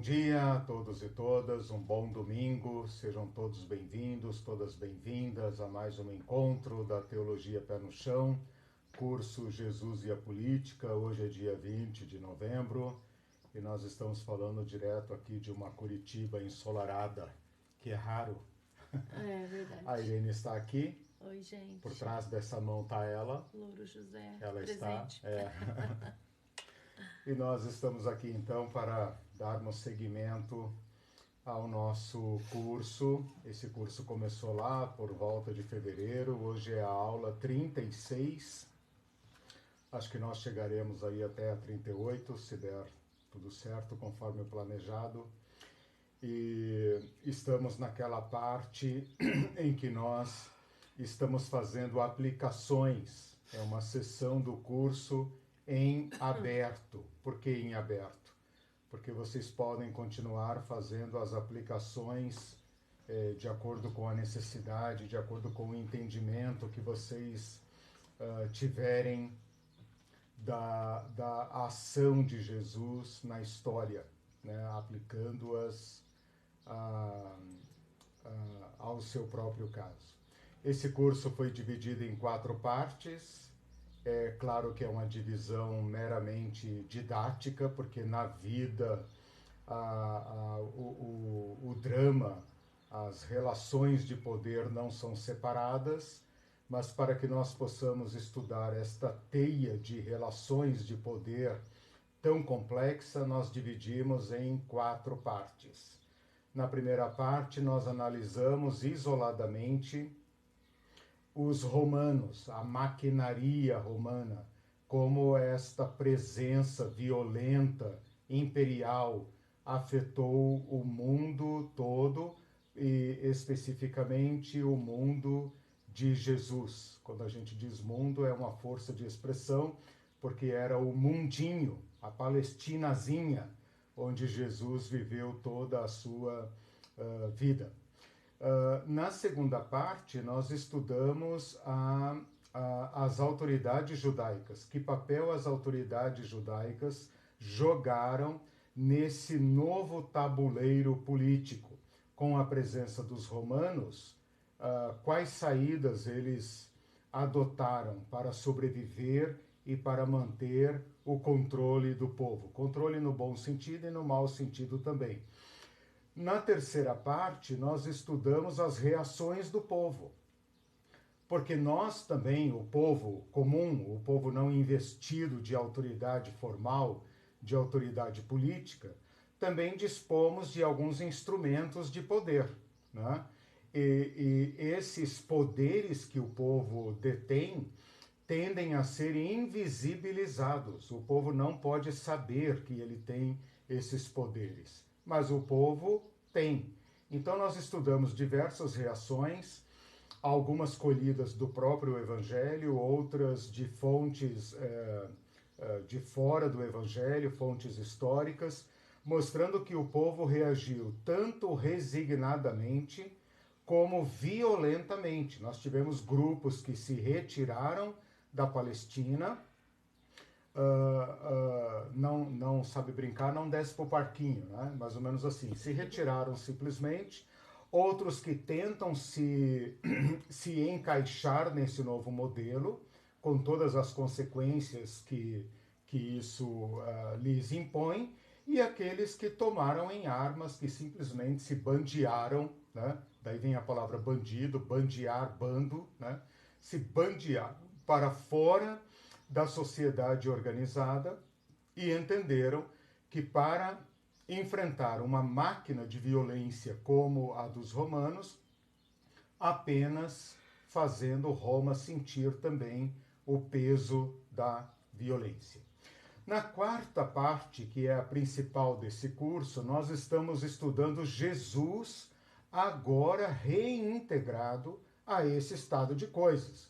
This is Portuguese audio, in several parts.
dia a todos e todas, um bom domingo, sejam todos bem-vindos, todas bem-vindas a mais um encontro da Teologia Pé no Chão, curso Jesus e a Política. Hoje é dia 20 de novembro e nós estamos falando direto aqui de uma Curitiba ensolarada, que é raro. É verdade. A Irene está aqui, Oi, gente. por trás dessa mão está ela. Louro José, Ela presente. está. E nós estamos aqui então para darmos seguimento ao nosso curso. Esse curso começou lá por volta de fevereiro, hoje é a aula 36. Acho que nós chegaremos aí até a 38, se der tudo certo, conforme o planejado. E estamos naquela parte em que nós estamos fazendo aplicações. É uma sessão do curso em aberto. Por que em aberto? Porque vocês podem continuar fazendo as aplicações de acordo com a necessidade, de acordo com o entendimento que vocês tiverem da ação de Jesus na história, né? Aplicando-as ao seu próprio caso. Esse curso foi dividido em 4 partes. É claro que é uma divisão meramente didática, porque na vida o drama, as relações de poder não são separadas, mas para que nós possamos estudar esta teia de relações de poder tão complexa, nós dividimos em 4 partes. Na primeira parte, nós analisamos isoladamente os romanos, a maquinaria romana, como esta presença violenta, imperial, afetou o mundo todo e especificamente o mundo de Jesus. Quando a gente diz mundo, é uma força de expressão, porque era o mundinho, a Palestinazinha, onde Jesus viveu toda a sua vida. Na segunda parte, nós estudamos as autoridades judaicas. Que papel as autoridades judaicas jogaram nesse novo tabuleiro político? Com a presença dos romanos, quais saídas eles adotaram para sobreviver e para manter o controle do povo? Controle no bom sentido e no mau sentido também. Na terceira parte, nós estudamos as reações do povo. Porque nós também, o povo comum, o povo não investido de autoridade formal, de autoridade política, também dispomos de alguns instrumentos de poder, né? E esses poderes que o povo detém tendem a ser invisibilizados. O povo não pode saber que ele tem esses poderes, mas o povo tem. Então nós estudamos diversas reações, algumas colhidas do próprio Evangelho, outras de fontes de fora do Evangelho, fontes históricas, mostrando que o povo reagiu tanto resignadamente como violentamente. Nós tivemos grupos que se retiraram da Palestina. Não sabe brincar, não desce para o parquinho, né? Mais ou menos assim. Se retiraram simplesmente. Outros que tentam se encaixar nesse novo modelo, com todas as consequências que isso lhes impõe, e aqueles que tomaram em armas, que simplesmente se bandearam, né? Daí vem a palavra bandido, bandear, bando, né? Se bandearam para fora da sociedade organizada e entenderam que para enfrentar uma máquina de violência como a dos romanos, apenas fazendo Roma sentir também o peso da violência. Na quarta parte, que é a principal desse curso, nós estamos estudando Jesus agora reintegrado a esse estado de coisas.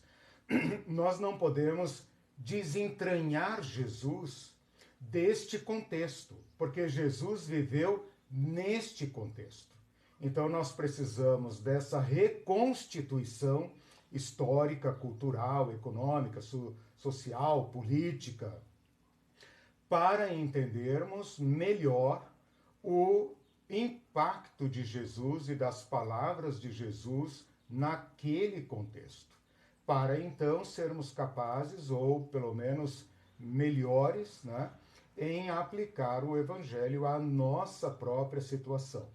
Nós não podemos desentranhar Jesus deste contexto, porque Jesus viveu neste contexto. Então nós precisamos dessa reconstituição histórica, cultural, econômica, social, política, para entendermos melhor o impacto de Jesus e das palavras de Jesus naquele contexto, para então sermos capazes, ou pelo menos melhores, né, em aplicar o Evangelho à nossa própria situação.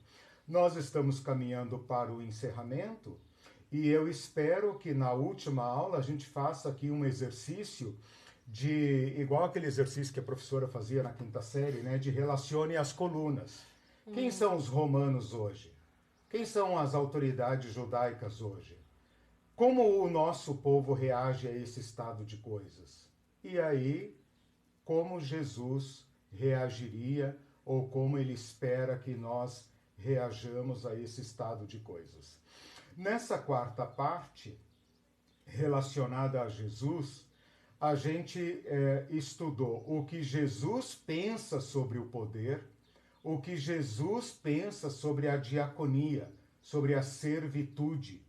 Nós estamos caminhando para o encerramento e eu espero que na última aula a gente faça aqui um exercício igual aquele exercício que a professora fazia na quinta série, né, de relacione as colunas. Quem são os romanos hoje? Quem são as autoridades judaicas hoje? Como o nosso povo reage a esse estado de coisas? E aí, como Jesus reagiria ou como ele espera que nós reajamos a esse estado de coisas? Nessa quarta parte, relacionada a Jesus, a gente estudou o que Jesus pensa sobre o poder, o que Jesus pensa sobre a diaconia, sobre a servitude,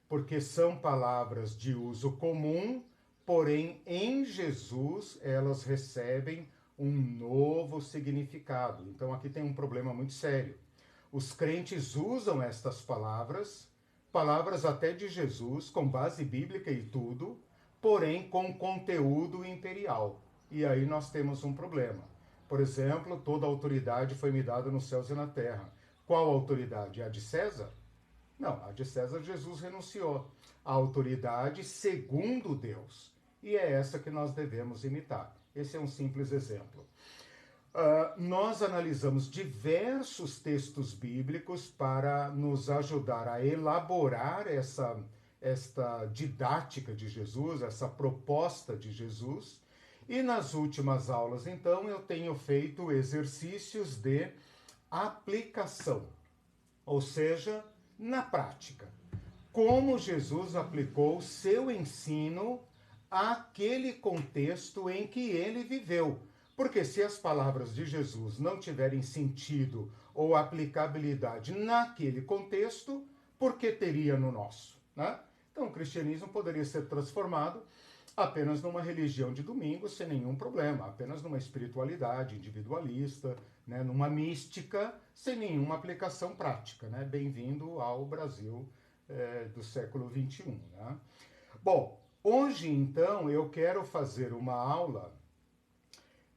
porque são palavras de uso comum, porém em Jesus elas recebem um novo significado. Então aqui tem um problema muito sério. Os crentes usam estas palavras, palavras até de Jesus, com base bíblica e tudo, porém com conteúdo imperial. E aí nós temos um problema. Por exemplo, toda autoridade foi me dada nos céus e na terra. Qual autoridade? A de César? Não, a de César Jesus renunciou. A autoridade segundo Deus. E é essa que nós devemos imitar. Esse é um simples exemplo. Nós analisamos diversos textos bíblicos para nos ajudar a elaborar esta didática de Jesus, essa proposta de Jesus. E nas últimas aulas, então, eu tenho feito exercícios de aplicação, ou seja, na prática. Como Jesus aplicou seu ensino àquele contexto em que ele viveu. Porque se as palavras de Jesus não tiverem sentido ou aplicabilidade naquele contexto, por que teria no nosso, né? Então o cristianismo poderia ser transformado apenas numa religião de domingo sem nenhum problema, apenas numa espiritualidade individualista, né, numa mística sem nenhuma aplicação prática, né? Bem-vindo ao Brasil do século XXI, né? Bom, hoje então eu quero fazer uma aula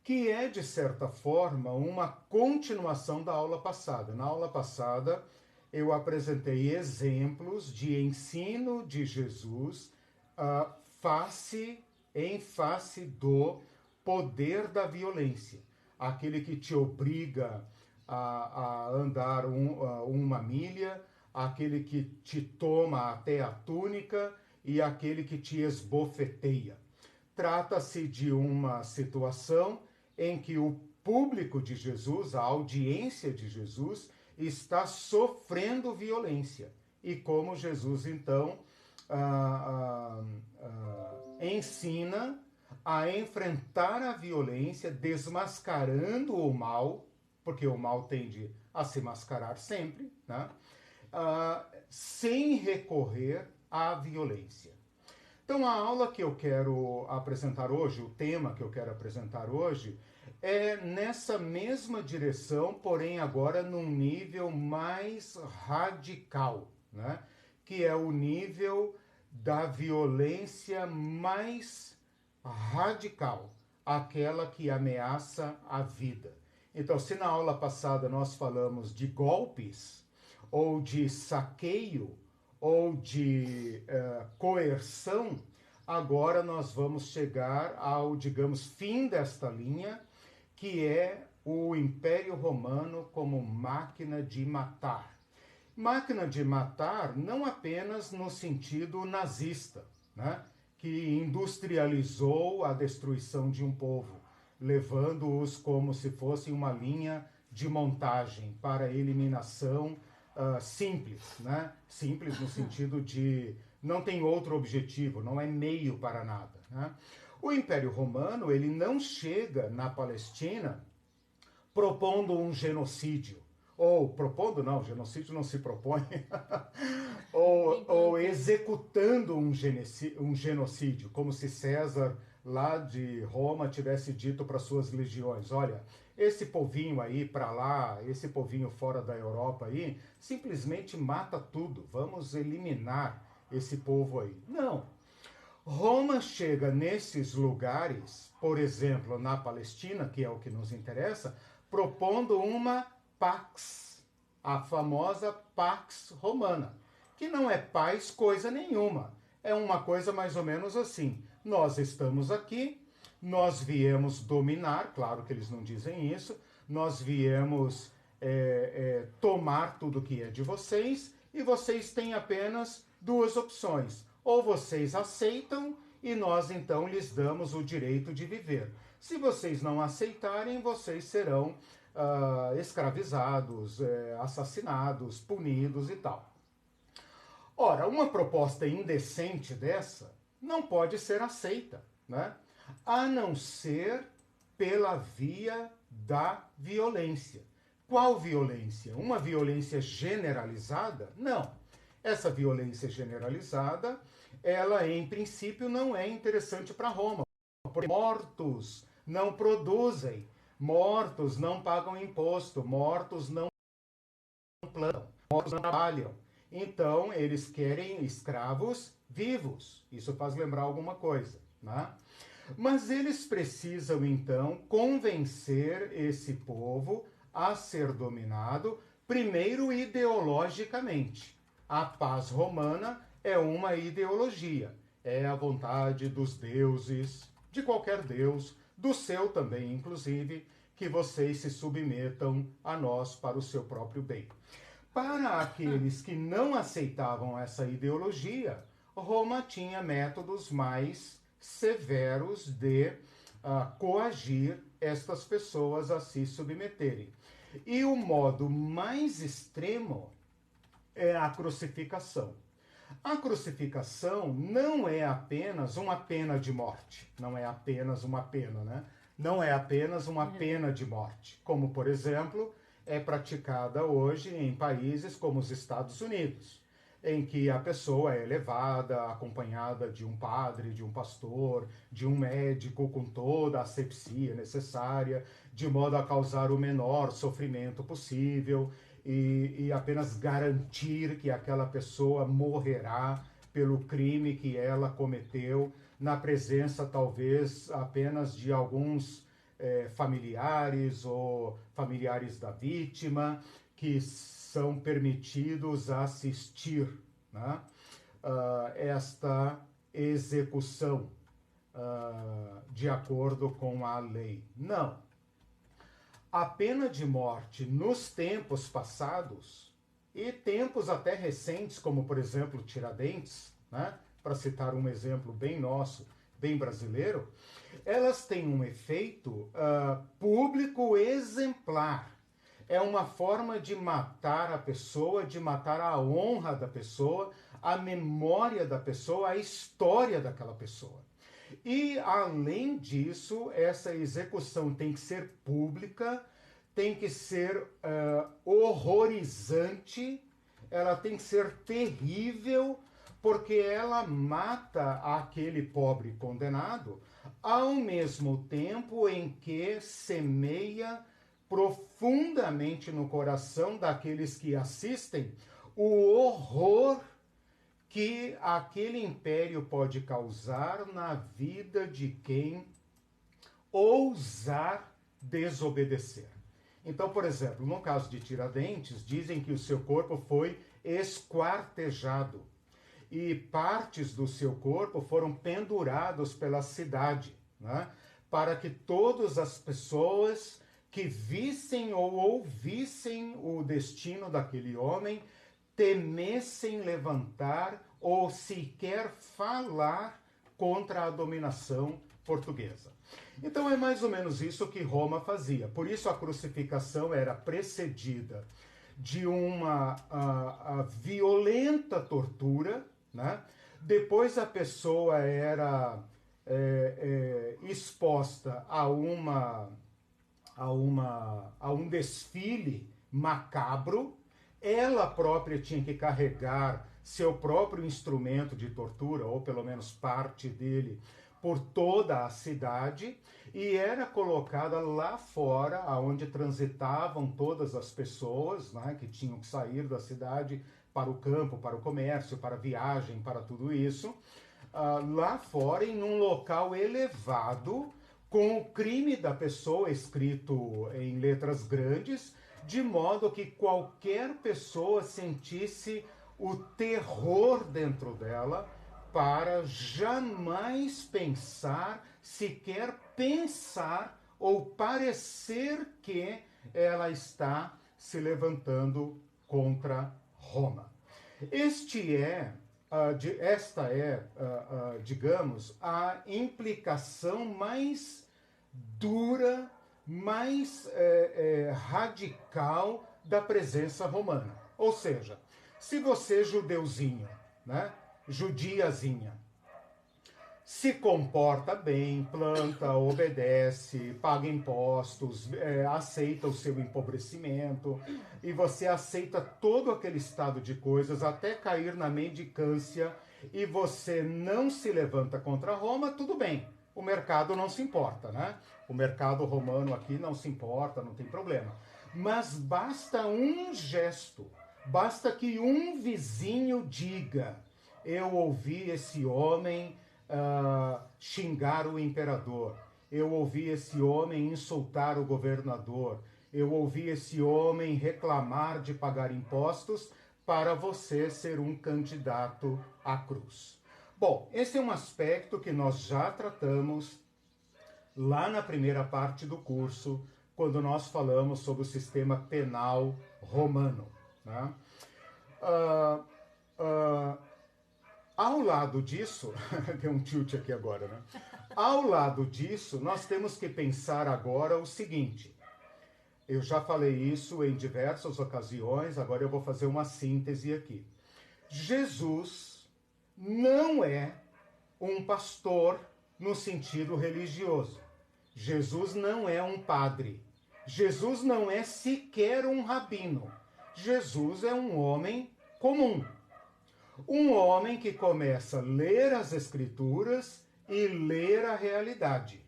que é, de certa forma, uma continuação da aula passada. Na aula passada, eu apresentei exemplos de ensino de Jesus em face do poder da violência. Aquele que te obriga a andar uma milha, aquele que te toma até a túnica e aquele que te esbofeteia. Trata-se de uma situação em que o público de Jesus, a audiência de Jesus, está sofrendo violência. E como Jesus, então, ensina a enfrentar a violência, desmascarando o mal, porque o mal tende a se mascarar sempre, né? Sem recorrer à violência. Então, a aula que eu quero apresentar hoje, o tema que eu quero apresentar hoje, é nessa mesma direção, porém agora num nível mais radical, né? Que é o nível da violência mais radical, aquela que ameaça a vida. Então, se na aula passada nós falamos de golpes, ou de saqueio, ou de coerção, agora nós vamos chegar ao, digamos, fim desta linha, que é o Império Romano como máquina de matar. Máquina de matar não apenas no sentido nazista, né, que industrializou a destruição de um povo, levando-os como se fosse uma linha de montagem para eliminação simples, né? Simples no sentido de não tem outro objetivo, não é meio para nada, né? O Império Romano, ele não chega na Palestina propondo um genocídio, ou propondo, não, genocídio não se propõe, ou executando um genocídio, como se César lá de Roma tivesse dito para suas legiões, olha, esse povinho aí para lá, esse povinho fora da Europa aí, simplesmente mata tudo, vamos eliminar esse povo aí. Não. Roma chega nesses lugares, por exemplo, na Palestina, que é o que nos interessa, propondo uma pax, a famosa pax romana, que não é paz coisa nenhuma. É uma coisa mais ou menos assim: nós estamos aqui, nós viemos dominar, claro que eles não dizem isso, nós viemos tomar tudo que é de vocês, e vocês têm apenas duas opções: ou vocês aceitam e nós então lhes damos o direito de viver. Se vocês não aceitarem, vocês serão escravizados, assassinados, punidos e tal. Ora, uma proposta indecente dessa não pode ser aceita, né? A não ser pela via da violência. Qual violência? Uma violência generalizada? Não. Essa violência generalizada, ela em princípio não é interessante para Roma, porque mortos não produzem, mortos não pagam imposto, mortos não plantam, mortos não trabalham. Então, eles querem escravos vivos. Isso faz lembrar alguma coisa, né? Mas eles precisam, então, convencer esse povo a ser dominado, primeiro ideologicamente. A paz romana é uma ideologia, é a vontade dos deuses, de qualquer deus, do seu também, inclusive, que vocês se submetam a nós para o seu próprio bem. Para aqueles que não aceitavam essa ideologia, Roma tinha métodos mais severos de coagir estas pessoas a se submeterem. E o modo mais extremo é a crucificação. A crucificação não é apenas uma pena de morte, não é apenas uma pena, né? Não é apenas uma pena de morte, como, por exemplo, é praticada hoje em países como os Estados Unidos, em que a pessoa é levada, acompanhada de um padre, de um pastor, de um médico com toda a asepsia necessária, de modo a causar o menor sofrimento possível e apenas garantir que aquela pessoa morrerá pelo crime que ela cometeu, na presença talvez apenas de alguns familiares ou familiares da vítima que são permitidos a assistir, né, esta execução de acordo com a lei. Não. A pena de morte nos tempos passados e tempos até recentes, como por exemplo Tiradentes, né, para citar um exemplo bem nosso, bem brasileiro, elas têm um efeito público exemplar. É uma forma de matar a pessoa, de matar a honra da pessoa, a memória da pessoa, a história daquela pessoa. E, além disso, essa execução tem que ser pública, tem que ser horrorizante, ela tem que ser terrível, porque ela mata aquele pobre condenado ao mesmo tempo em que semeia profundamente no coração daqueles que assistem o horror que aquele império pode causar na vida de quem ousar desobedecer. Então, por exemplo, no caso de Tiradentes, dizem que o seu corpo foi esquartejado e partes do seu corpo foram pendurados pela cidade, né, para que todas as pessoas que vissem ou ouvissem o destino daquele homem temessem levantar ou sequer falar contra a dominação portuguesa. Então é mais ou menos isso que Roma fazia. Por isso a crucificação era precedida de uma violenta tortura, né? Depois a pessoa era exposta a um desfile macabro. Ela própria tinha que carregar seu próprio instrumento de tortura, ou pelo menos parte dele, por toda a cidade e era colocada lá fora, onde transitavam todas as pessoas, né, que tinham que sair da cidade para o campo, para o comércio, para a viagem, para tudo isso, lá fora, em um local elevado, com o crime da pessoa escrito em letras grandes, de modo que qualquer pessoa sentisse o terror dentro dela para jamais pensar, sequer pensar ou parecer que ela está se levantando contra Roma. Esta é, digamos, a implicação mais dura, mais radical da presença romana. Ou seja, se você, judeuzinho, né, judiazinha, se comporta bem, planta, obedece, paga impostos, aceita o seu empobrecimento, e você aceita todo aquele estado de coisas até cair na mendicância, e você não se levanta contra Roma, tudo bem. O mercado não se importa, né? O mercado romano aqui não se importa, não tem problema. Mas basta um gesto, basta que um vizinho diga: eu ouvi esse homem xingar o imperador, eu ouvi esse homem insultar o governador, eu ouvi esse homem reclamar de pagar impostos, para você ser um candidato à cruz. Bom, esse é um aspecto que nós já tratamos lá na primeira parte do curso, quando nós falamos sobre o sistema penal romano, né? Ao lado disso, tem um tilt aqui agora, né? Ao lado disso, nós temos que pensar agora o seguinte. Eu já falei isso em diversas ocasiões, agora eu vou fazer uma síntese aqui. Jesus não é um pastor no sentido religioso. Jesus não é um padre. Jesus não é sequer um rabino. Jesus é um homem comum. Um homem que começa a ler as Escrituras e ler a realidade.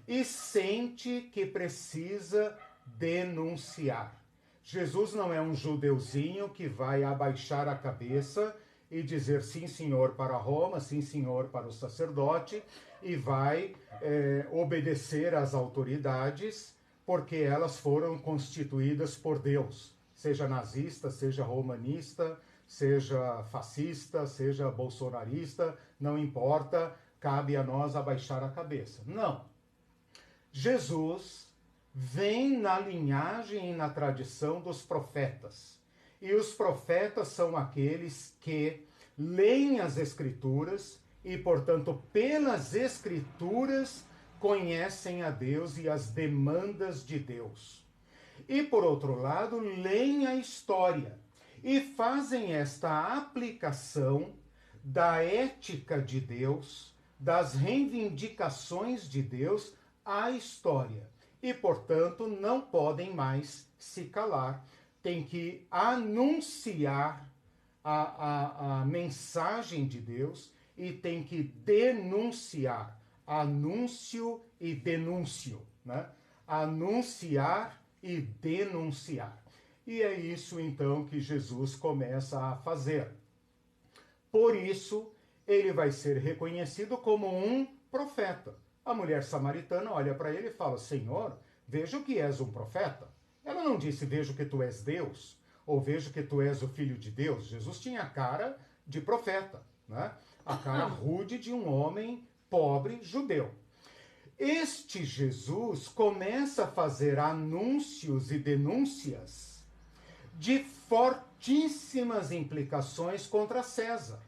E sente que precisa denunciar. Jesus não é um judeuzinho que vai abaixar a cabeça e dizer sim, senhor, para Roma, sim, senhor, para o sacerdote, e vai obedecer às autoridades, porque elas foram constituídas por Deus, seja nazista, seja romanista, seja fascista, seja bolsonarista, não importa, cabe a nós abaixar a cabeça. Não. Jesus vem na linhagem e na tradição dos profetas. E os profetas são aqueles que leem as Escrituras e, portanto, pelas Escrituras, conhecem a Deus e as demandas de Deus. E, por outro lado, leem a história e fazem esta aplicação da ética de Deus, das reivindicações de Deus à história. E, portanto, não podem mais se calar. Tem que anunciar a mensagem de Deus e tem que denunciar. Anúncio e denúncio, né? Anunciar e denunciar. E é isso, então, que Jesus começa a fazer. Por isso, ele vai ser reconhecido como um profeta. A mulher samaritana olha para ele e fala: Senhor, vejo que és um profeta. Ela não disse: vejo que tu és Deus, ou vejo que tu és o Filho de Deus. Jesus tinha a cara de profeta, né? A cara rude de um homem pobre judeu. Este Jesus começa a fazer anúncios e denúncias de fortíssimas implicações contra César.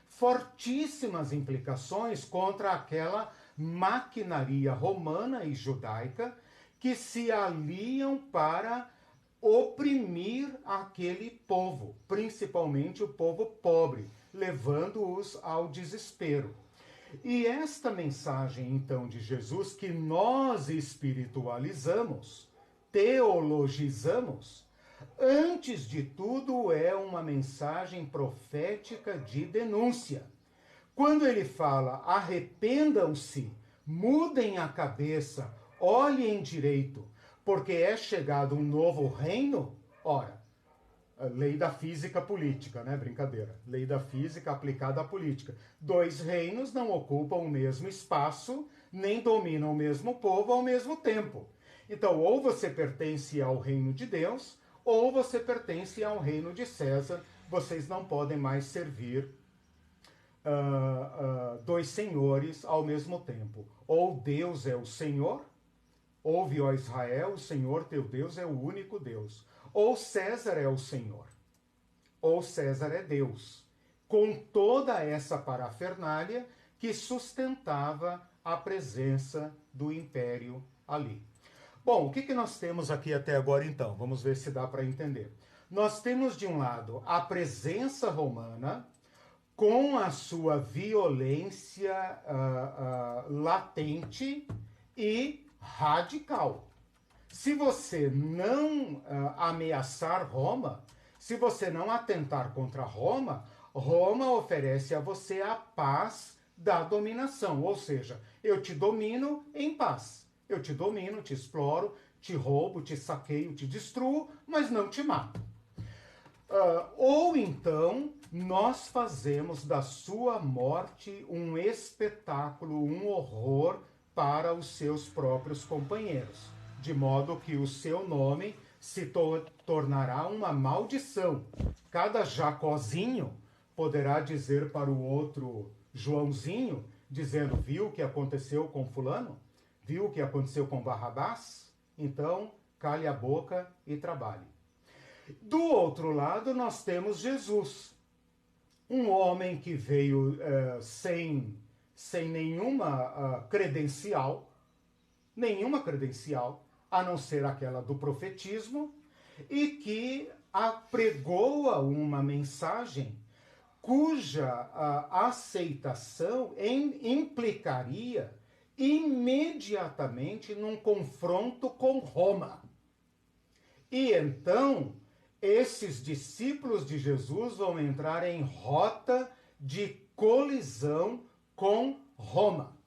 Fortíssimas implicações contra aquela maquinaria romana e judaica que se aliam para oprimir aquele povo, principalmente o povo pobre, levando-os ao desespero. E esta mensagem, então, de Jesus, que nós espiritualizamos, teologizamos, antes de tudo é uma mensagem profética de denúncia. Quando ele fala arrependam-se, mudem a cabeça, olhem direito, porque é chegado um novo reino, ora, a lei da física política, né? Brincadeira. Lei da física aplicada à política. Dois reinos não ocupam o mesmo espaço, nem dominam o mesmo povo ao mesmo tempo. Então, ou você pertence ao reino de Deus, ou você pertence ao reino de César. Vocês não podem mais servir dois senhores ao mesmo tempo. Ou Deus é o Senhor, ouve, ó Israel, o Senhor teu Deus é o único Deus. Ou César é o Senhor, ou César é Deus, com toda essa parafernália que sustentava a presença do império ali. Bom, o que nós temos aqui até agora então? Vamos ver se dá para entender. Nós temos de um lado a presença romana com a sua violência latente e radical. Se você não ameaçar Roma, se você não atentar contra Roma, Roma oferece a você a paz da dominação. Ou seja, eu te domino em paz. Eu te domino, te exploro, te roubo, te saqueio, te destruo, mas não te mato. Ou então, nós fazemos da sua morte um espetáculo, um horror para os seus próprios companheiros, de modo que o seu nome se tornará uma maldição. Cada Jacozinho poderá dizer para o outro Joãozinho, dizendo, viu o que aconteceu com fulano? Viu o que aconteceu com Barrabás? Então, cale a boca e trabalhe. Do outro lado, nós temos Jesus, um homem que veio sem nenhuma credencial, a não ser aquela do profetismo, e que apregoa uma mensagem cuja aceitação implicaria imediatamente num confronto com Roma. E então, esses discípulos de Jesus vão entrar em rota de colisão com Roma.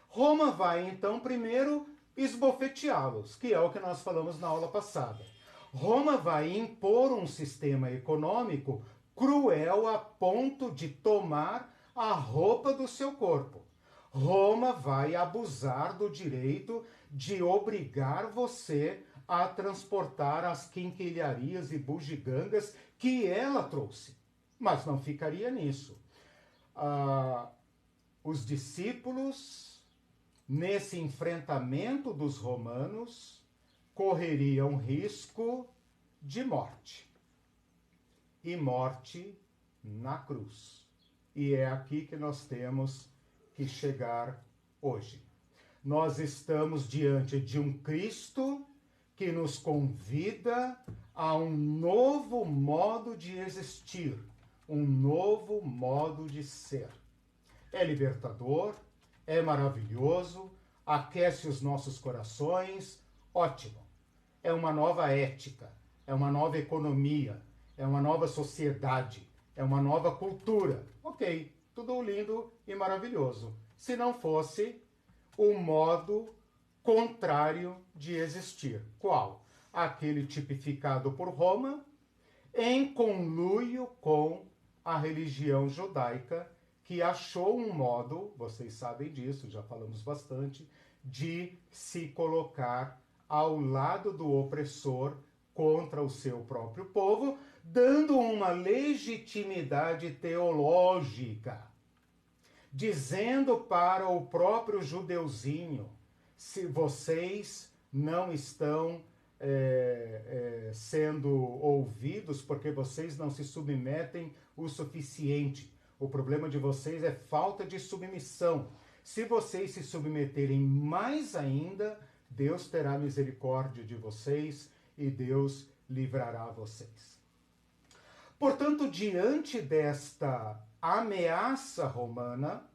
Roma vai, então, primeiro esbofeteá-los, que é o que nós falamos na aula passada. Roma vai impor um sistema econômico cruel a ponto de tomar a roupa do seu corpo. Roma vai abusar do direito de obrigar você a transportar as quinquilharias e bugigangas que ela trouxe. Mas não ficaria nisso. Os discípulos, nesse enfrentamento dos romanos, correriam risco de morte. E morte na cruz. E é aqui que nós temos que chegar hoje. Nós estamos diante de um Cristo que nos convida a um novo modo de existir, um novo modo de ser. É libertador, é maravilhoso, aquece os nossos corações, ótimo. É uma nova ética, é uma nova economia, é uma nova sociedade, é uma nova cultura. Ok, tudo lindo e maravilhoso. Se não fosse o modo contrário de existir. Qual? Aquele tipificado por Roma em conluio com a religião judaica, que achou um modo, vocês sabem disso, já falamos bastante, de se colocar ao lado do opressor contra o seu próprio povo, dando uma legitimidade teológica, dizendo para o próprio judeuzinho, se vocês não estão sendo ouvidos porque vocês não se submetem o suficiente. O problema de vocês é falta de submissão. Se vocês se submeterem mais ainda, Deus terá misericórdia de vocês e Deus livrará vocês. Portanto, diante desta ameaça romana,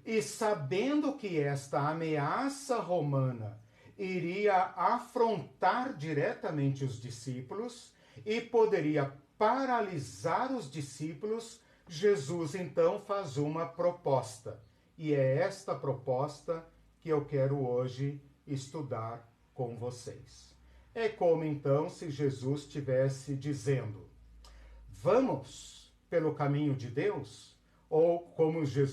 e sabendo que esta ameaça romana iria afrontar diretamente os discípulos e poderia paralisar os discípulos Jesus então faz uma proposta. E é esta proposta que eu quero hoje estudar com vocês. É como então se Jesus estivesse dizendo: vamos pelo caminho de Deus? Ou como se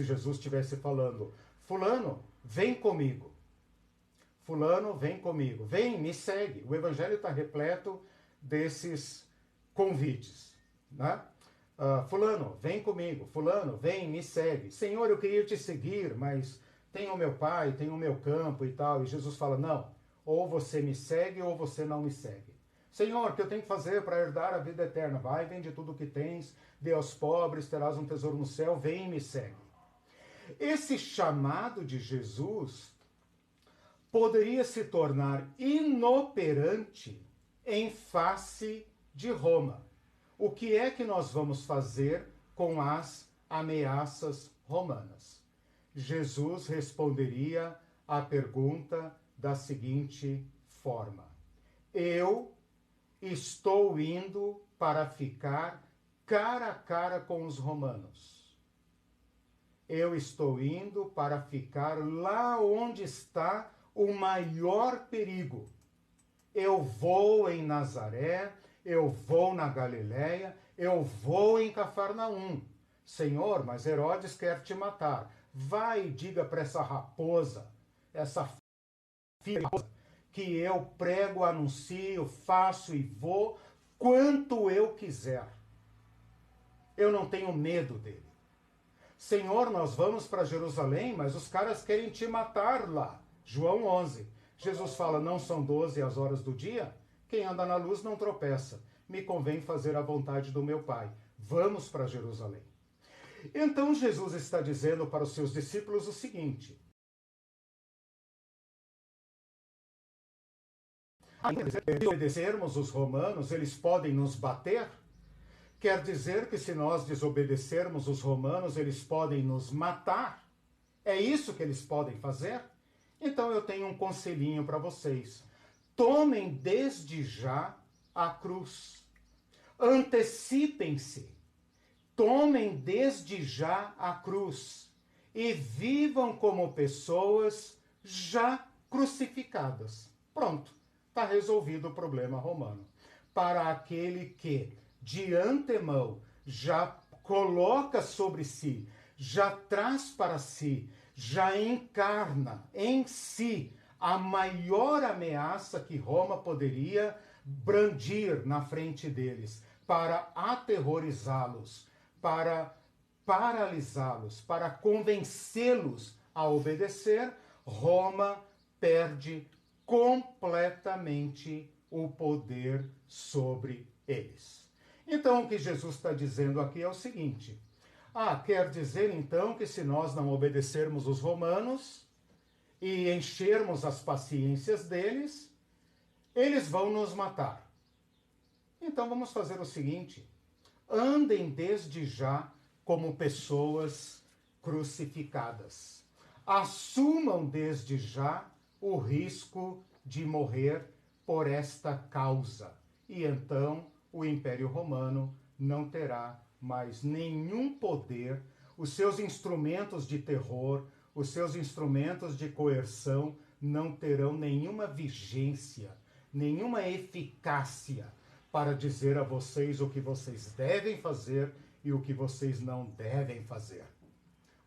Jesus estivesse falando: fulano, vem comigo. Fulano, vem comigo. Vem, me segue. O evangelho está repleto desses convites, né? Fulano, vem comigo. Fulano, vem, me segue. Senhor, eu queria te seguir, mas tem o meu pai, tem o meu campo e tal. E Jesus fala: não, ou você me segue ou você não me segue. Senhor, o que eu tenho que fazer para herdar a vida eterna? Vai, vende tudo o que tens, dê aos pobres, terás um tesouro no céu, vem e me segue. Esse chamado de Jesus poderia se tornar inoperante em face de Roma. O que é que nós vamos fazer com as ameaças romanas? Jesus responderia à pergunta da seguinte forma: eu estou indo para ficar cara a cara com os romanos. Eu estou indo para ficar lá onde está o maior perigo. Eu vou em Nazaré, eu vou na Galileia, eu vou em Cafarnaum. Senhor, mas Herodes quer te matar. Vai e diga para essa raposa, essa filha, que eu prego, anuncio, faço e vou quanto eu quiser. Eu não tenho medo dele. Senhor, nós vamos para Jerusalém, mas os caras querem te matar lá. João 11. Jesus fala: não são 12 as horas do dia? Quem anda na luz não tropeça. Me convém fazer a vontade do meu Pai. Vamos para Jerusalém. Então Jesus está dizendo para os seus discípulos o seguinte: se obedecermos os romanos, eles podem nos bater? Quer dizer que se nós desobedecermos os romanos, eles podem nos matar? É isso que eles podem fazer? Então eu tenho um conselhinho para vocês. Tomem desde já a cruz. Antecipem-se. Tomem desde já a cruz. E vivam como pessoas já crucificadas. Pronto, está resolvido o problema romano. Para aquele que, de antemão, já coloca sobre si, já traz para si, já encarna em si a maior ameaça que Roma poderia brandir na frente deles, para aterrorizá-los, para paralisá-los, para convencê-los a obedecer, Roma perde completamente o poder sobre eles. Então, o que Jesus está dizendo aqui é o seguinte: quer dizer então que se nós não obedecermos os romanos e enchermos as paciências deles, eles vão nos matar. Então vamos fazer o seguinte: andem desde já como pessoas crucificadas. Assumam desde já o risco de morrer por esta causa. E então o Império Romano não terá mais nenhum poder, os seus instrumentos de terror, os seus instrumentos de coerção não terão nenhuma vigência, nenhuma eficácia para dizer a vocês o que vocês devem fazer e o que vocês não devem fazer.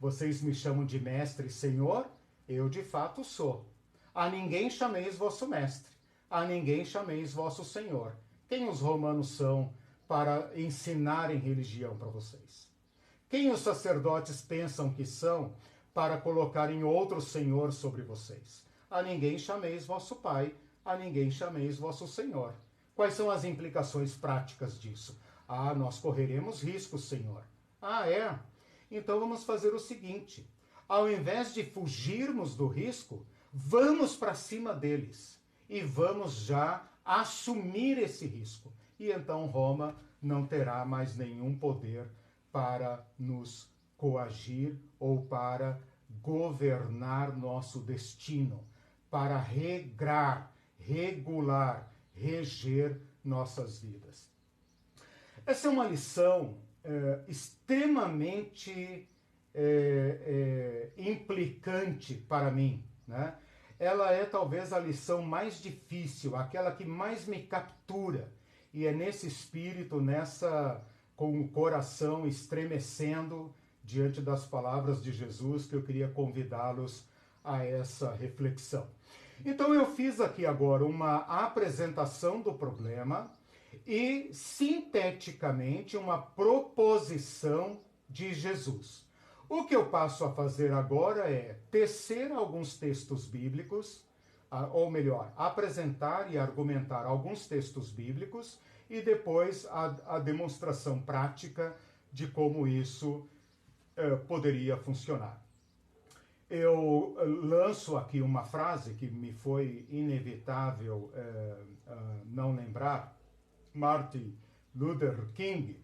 Vocês me chamam de mestre e senhor? Eu de fato sou. A ninguém chameis vosso mestre, a ninguém chameis vosso senhor. Quem os romanos são para ensinarem religião para vocês? Quem os sacerdotes pensam que são para colocarem outro senhor sobre vocês? A ninguém chameis vosso pai, a ninguém chameis vosso senhor. Quais são as implicações práticas disso? Nós correremos riscos, senhor. É? Então vamos fazer o seguinte: ao invés de fugirmos do risco, vamos para cima deles e vamos já assumir esse risco. E então Roma não terá mais nenhum poder para nos coagir ou para governar nosso destino, para regrar, regular, reger nossas vidas. Essa é uma lição extremamente implicante para mim, né? Ela é talvez a lição mais difícil, aquela que mais me captura. E é nesse espírito, com o coração estremecendo diante das palavras de Jesus, que eu queria convidá-los a essa reflexão. Então eu fiz aqui agora uma apresentação do problema e, sinteticamente, uma proposição de Jesus. O que eu passo a fazer agora é tecer alguns textos bíblicos, ou melhor, apresentar e argumentar alguns textos bíblicos e depois a demonstração prática de como isso poderia funcionar. Eu lanço aqui uma frase que me foi inevitável não lembrar, Martin Luther King,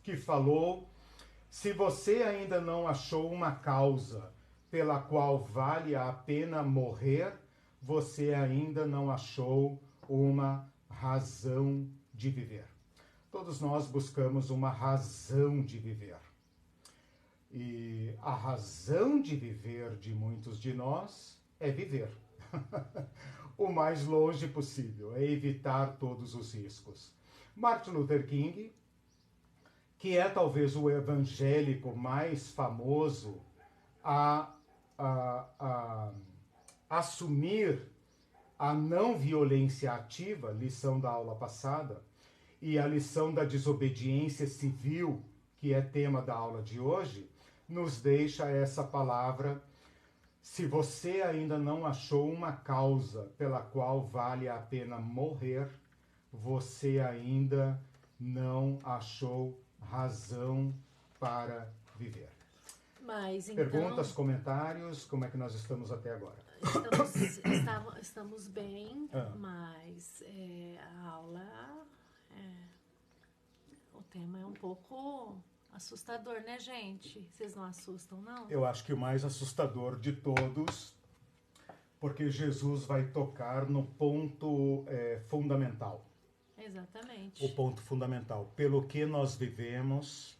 que falou: se você ainda não achou uma causa pela qual vale a pena morrer, você ainda não achou uma razão de viver. Todos nós buscamos uma razão de viver. E a razão de viver de muitos de nós é viver. O mais longe possível, é evitar todos os riscos. Martin Luther King, que é talvez o evangélico mais famoso a assumir a não violência ativa, lição da aula passada, e a lição da desobediência civil, que é tema da aula de hoje, nos deixa essa palavra: se você ainda não achou uma causa pela qual vale a pena morrer, você ainda não achou razão para viver. Mas então... Perguntas, comentários, como é que nós estamos até agora? Estamos bem, mas a aula, o tema é um pouco assustador, né, gente? Vocês não assustam, não? Eu acho que o mais assustador de todos, porque Jesus vai tocar no ponto fundamental. Exatamente. O ponto fundamental. Pelo que nós vivemos,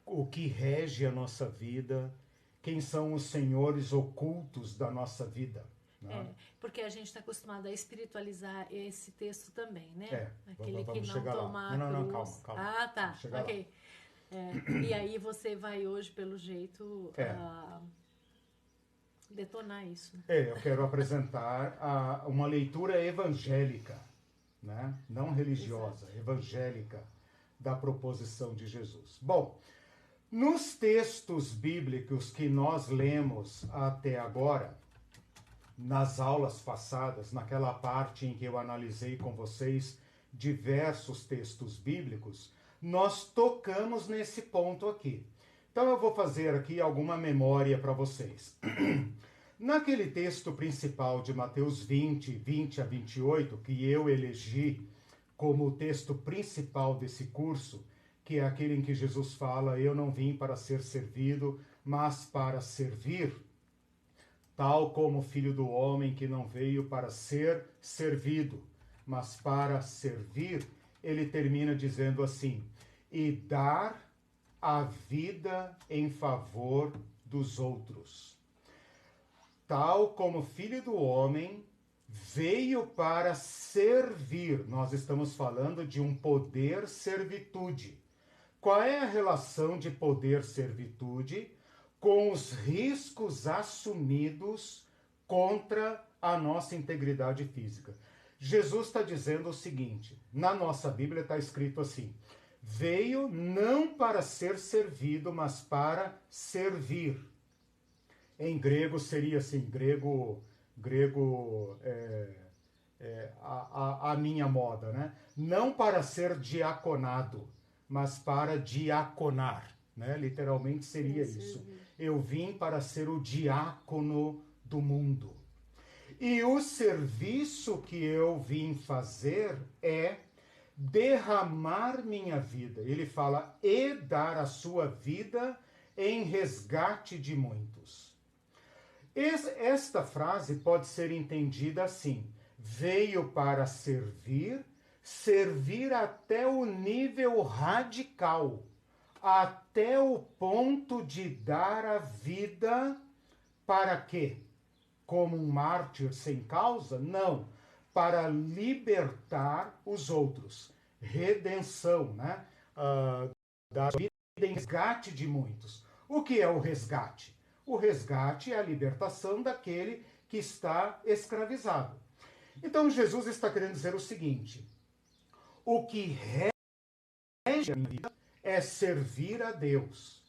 o que rege a nossa vida, quem são os senhores ocultos da nossa vida. Né? Porque a gente está acostumado a espiritualizar esse texto também, né? Aquele que não toma a Não, cruz. calma. Ah, tá, ok. E aí você vai hoje, pelo jeito, detonar isso. Eu quero apresentar uma leitura evangélica, né? Não religiosa, evangélica, da proposição de Jesus. Bom, nos textos bíblicos que nós lemos até agora, nas aulas passadas, naquela parte em que eu analisei com vocês diversos textos bíblicos, nós tocamos nesse ponto aqui. Então eu vou fazer aqui alguma memória para vocês. Naquele texto principal de Mateus 20 a 28, que eu elegi como o texto principal desse curso, que é aquele em que Jesus fala: eu não vim para ser servido, mas para servir, tal como o Filho do Homem, que não veio para ser servido, mas para servir. Ele termina dizendo assim: e dar a vida em favor dos outros. Tal como o Filho do Homem veio para servir. Nós estamos falando de um poder-servitude. Qual é a relação de poder-servitude com os riscos assumidos contra a nossa integridade física? Jesus está dizendo o seguinte, na nossa Bíblia está escrito assim: veio não para ser servido, mas para servir. Em grego seria assim, a minha moda, né? Não para ser diaconado, mas para diaconar, né? Literalmente seria isso. Eu vim para ser o diácono do mundo. E o serviço que eu vim fazer é derramar minha vida. Ele fala: e dar a sua vida em resgate de muitos. Esta frase pode ser entendida assim: veio para servir, servir até o nível radical, até o ponto de dar a vida para quê? Como um mártir sem causa? Não, para libertar os outros. Redenção, né? Da vida em resgate de muitos. O que é o resgate? O resgate é a libertação daquele que está escravizado. Então Jesus está querendo dizer o seguinte: o que rege a minha vida é servir a Deus.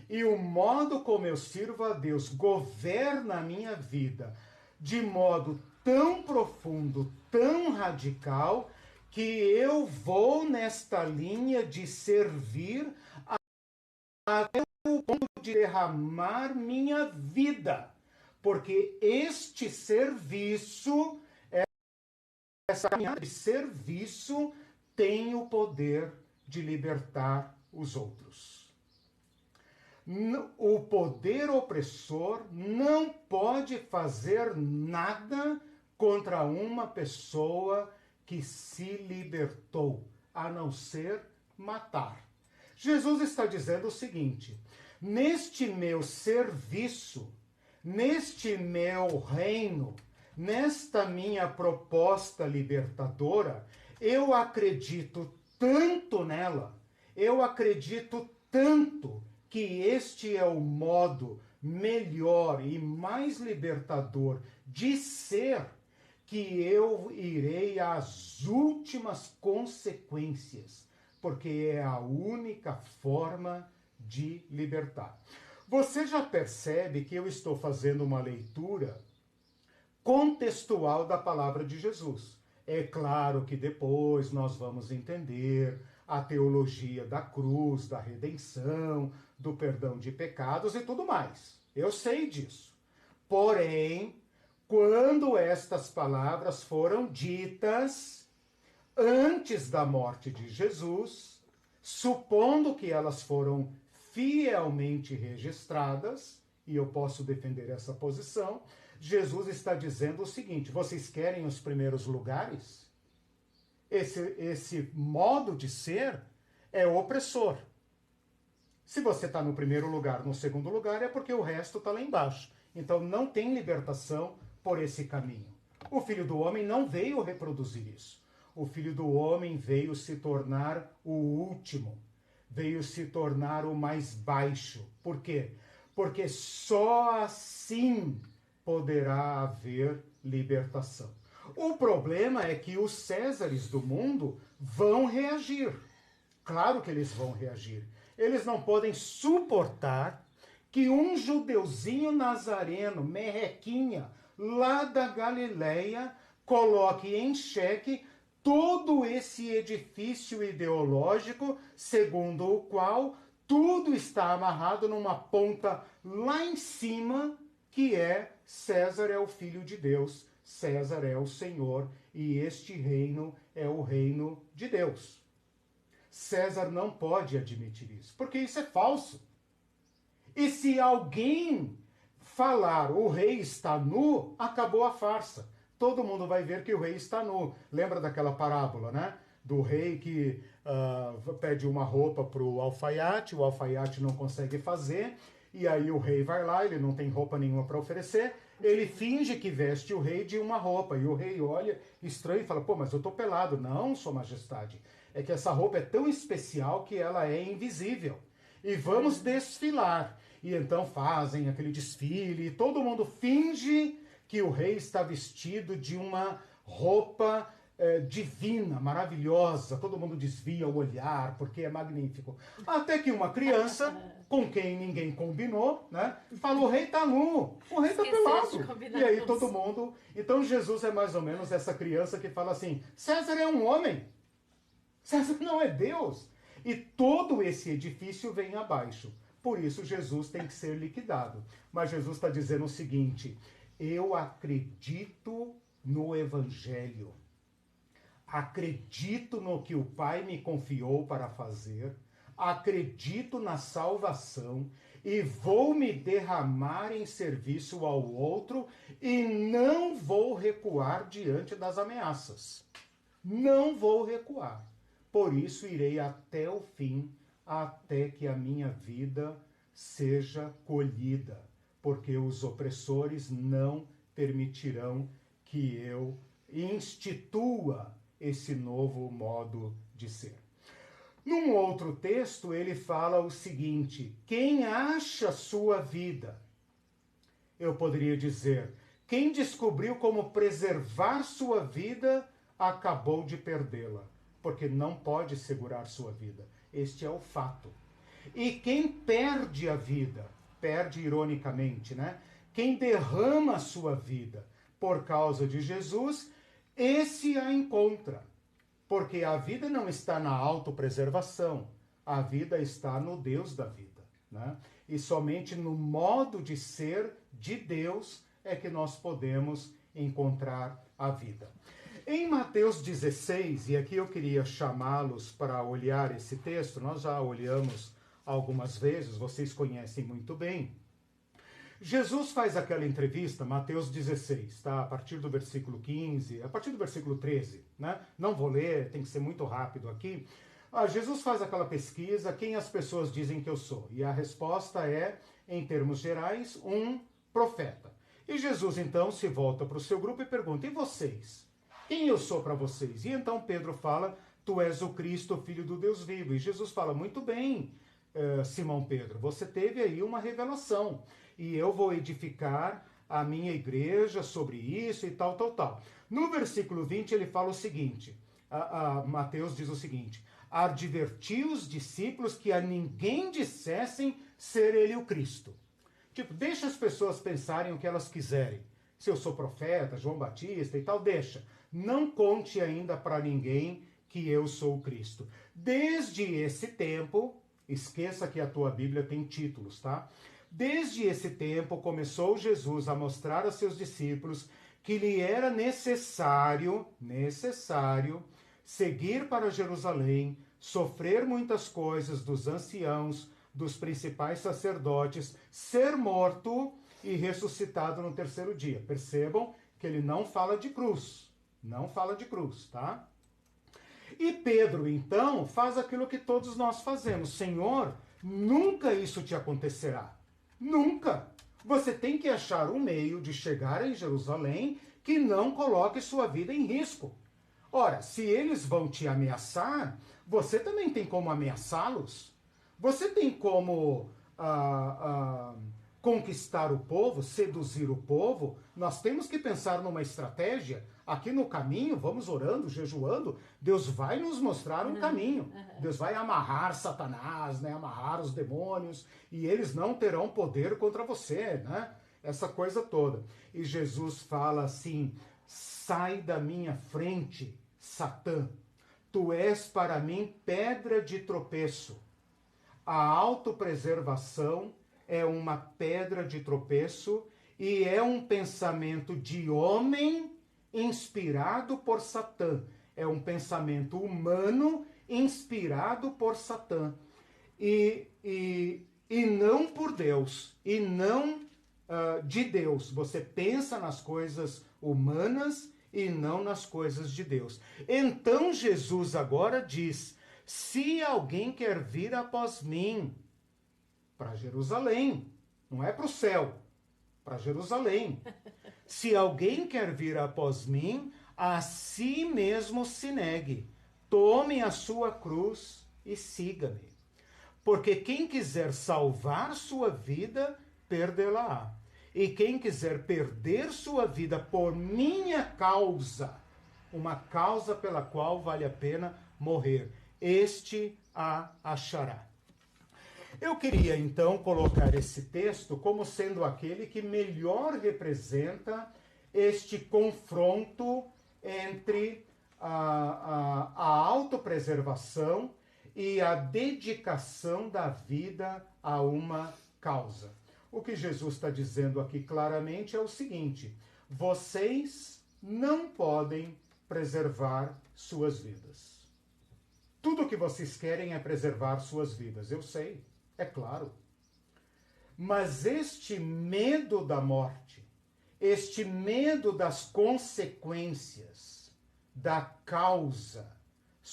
E o modo como eu sirvo a Deus governa a minha vida de modo tão profundo, tão radical, que eu vou nesta linha de servir até o ponto de derramar minha vida. Porque este serviço, essa caminhada de serviço, tem o poder de libertar os outros. O poder opressor não pode fazer nada contra uma pessoa que se libertou, a não ser matar. Jesus está dizendo o seguinte: neste meu serviço, neste meu reino, nesta minha proposta libertadora, eu acredito tanto nela, eu acredito tanto que este é o modo melhor e mais libertador de ser, que eu irei às últimas consequências, porque é a única forma de libertar. Você já percebe que eu estou fazendo uma leitura contextual da palavra de Jesus. É claro que depois nós vamos entender a teologia da cruz, da redenção, do perdão de pecados e tudo mais. Eu sei disso. Porém, quando estas palavras foram ditas antes da morte de Jesus, supondo que elas foram fielmente registradas, e eu posso defender essa posição, Jesus está dizendo o seguinte: vocês querem os primeiros lugares? Esse modo de ser é opressor. Se você está no primeiro lugar, no segundo lugar, é porque o resto está lá embaixo. Então não tem libertação por esse caminho. O Filho do Homem não veio reproduzir isso. O Filho do Homem veio se tornar o último, veio se tornar o mais baixo. Por quê? Porque só assim poderá haver libertação. O problema é que os Césares do mundo vão reagir. Claro que eles vão reagir. Eles não podem suportar que um judeuzinho nazareno, merrequinha, lá da Galileia, coloque em xeque todo esse edifício ideológico, segundo o qual tudo está amarrado numa ponta lá em cima, que é César é o Filho de Deus, César é o Senhor, e este reino é o reino de Deus. César não pode admitir isso, porque isso é falso. E se alguém falar o rei está nu, acabou a farsa. Todo mundo vai ver que o rei está nu. Lembra daquela parábola, né? Do rei que pede uma roupa para o alfaiate não consegue fazer, e aí o rei vai lá, ele não tem roupa nenhuma para oferecer, ele finge que veste o rei de uma roupa, e o rei olha estranho e fala: pô, mas eu tô pelado. Não, sua majestade, é que essa roupa é tão especial que ela é invisível. E vamos desfilar. E então fazem aquele desfile, e todo mundo finge que o rei está vestido de uma roupa divina, maravilhosa. Todo mundo desvia o olhar, porque é magnífico. Até que uma criança, com quem ninguém combinou, né, fala: o rei está nu, o rei está pelado. E aí todo mundo... Então Jesus é mais ou menos essa criança que fala assim: César é um homem, César não é Deus. E todo esse edifício vem abaixo. Por isso Jesus tem que ser liquidado. Mas Jesus está dizendo o seguinte: eu acredito no Evangelho. Acredito no que o Pai me confiou para fazer. Acredito na salvação. E vou me derramar em serviço ao outro. E não vou recuar diante das ameaças. Não vou recuar. Por isso irei até o fim, até que a minha vida seja colhida, porque os opressores não permitirão que eu institua esse novo modo de ser. Num outro texto, ele fala o seguinte: quem acha sua vida? Eu poderia dizer, quem descobriu como preservar sua vida, acabou de perdê-la, porque não pode segurar sua vida. Este é o fato. E quem perde a vida, perde ironicamente, né? Quem derrama a sua vida por causa de Jesus, esse a encontra. Porque a vida não está na autopreservação, a vida está no Deus da vida, né? E somente no modo de ser de Deus é que nós podemos encontrar a vida. Em Mateus 16, e aqui eu queria chamá-los para olhar esse texto, nós já olhamos algumas vezes, vocês conhecem muito bem. Jesus faz aquela entrevista, Mateus 16, tá? A partir do versículo 15, a partir do versículo 13, né? Não vou ler, tem que ser muito rápido aqui. Jesus faz aquela pesquisa, quem as pessoas dizem que eu sou? E a resposta é, em termos gerais, um profeta. E Jesus então se volta para o seu grupo e pergunta, e vocês? Quem eu sou para vocês? E então Pedro fala, tu és o Cristo, filho do Deus vivo. E Jesus fala, muito bem, Simão Pedro, você teve aí uma revelação. E eu vou edificar a minha igreja sobre isso e tal, tal, tal. No versículo 20 ele fala o seguinte, Mateus diz o seguinte, adverti os discípulos que a ninguém dissessem ser ele o Cristo. Tipo, deixa as pessoas pensarem o que elas quiserem. Se eu sou profeta, João Batista e tal, deixa. Não conte ainda para ninguém que eu sou o Cristo. Desde esse tempo, esqueça que a tua Bíblia tem títulos, tá? Desde esse tempo começou Jesus a mostrar a seus discípulos que lhe era necessário seguir para Jerusalém, sofrer muitas coisas dos anciãos, dos principais sacerdotes, ser morto e ressuscitado no terceiro dia. Percebam que ele não fala de cruz. Não fala de cruz, tá? E Pedro, então, faz aquilo que todos nós fazemos. Senhor, nunca isso te acontecerá. Nunca. Você tem que achar um meio de chegar em Jerusalém que não coloque sua vida em risco. Ora, se eles vão te ameaçar, você também tem como ameaçá-los. Você tem como conquistar o povo, seduzir o povo. Nós temos que pensar numa estratégia. Aqui no caminho, vamos orando, jejuando, Deus vai nos mostrar um caminho. Deus vai amarrar Satanás, né? Amarrar os demônios, e eles não terão poder contra você, né? Essa coisa toda. E Jesus fala assim, sai da minha frente, Satã. Tu és para mim pedra de tropeço. A autopreservação é uma pedra de tropeço e é um pensamento de homem inspirado por Satã. É um pensamento humano inspirado por Satã. E não por Deus. E não de Deus. Você pensa nas coisas humanas e não nas coisas de Deus. Então Jesus agora diz, se alguém quer vir após mim, para Jerusalém, não é para o céu, para Jerusalém. Se alguém quer vir após mim, a si mesmo se negue, tome a sua cruz e siga-me. Porque quem quiser salvar sua vida, perdê-la-á. E quem quiser perder sua vida por minha causa, uma causa pela qual vale a pena morrer, este a achará. Eu queria, então, colocar esse texto como sendo aquele que melhor representa este confronto entre a autopreservação e a dedicação da vida a uma causa. O que Jesus está dizendo aqui claramente é o seguinte, vocês não podem preservar suas vidas. Tudo o que vocês querem é preservar suas vidas, eu sei. É claro. Mas este medo da morte, este medo das consequências, da causa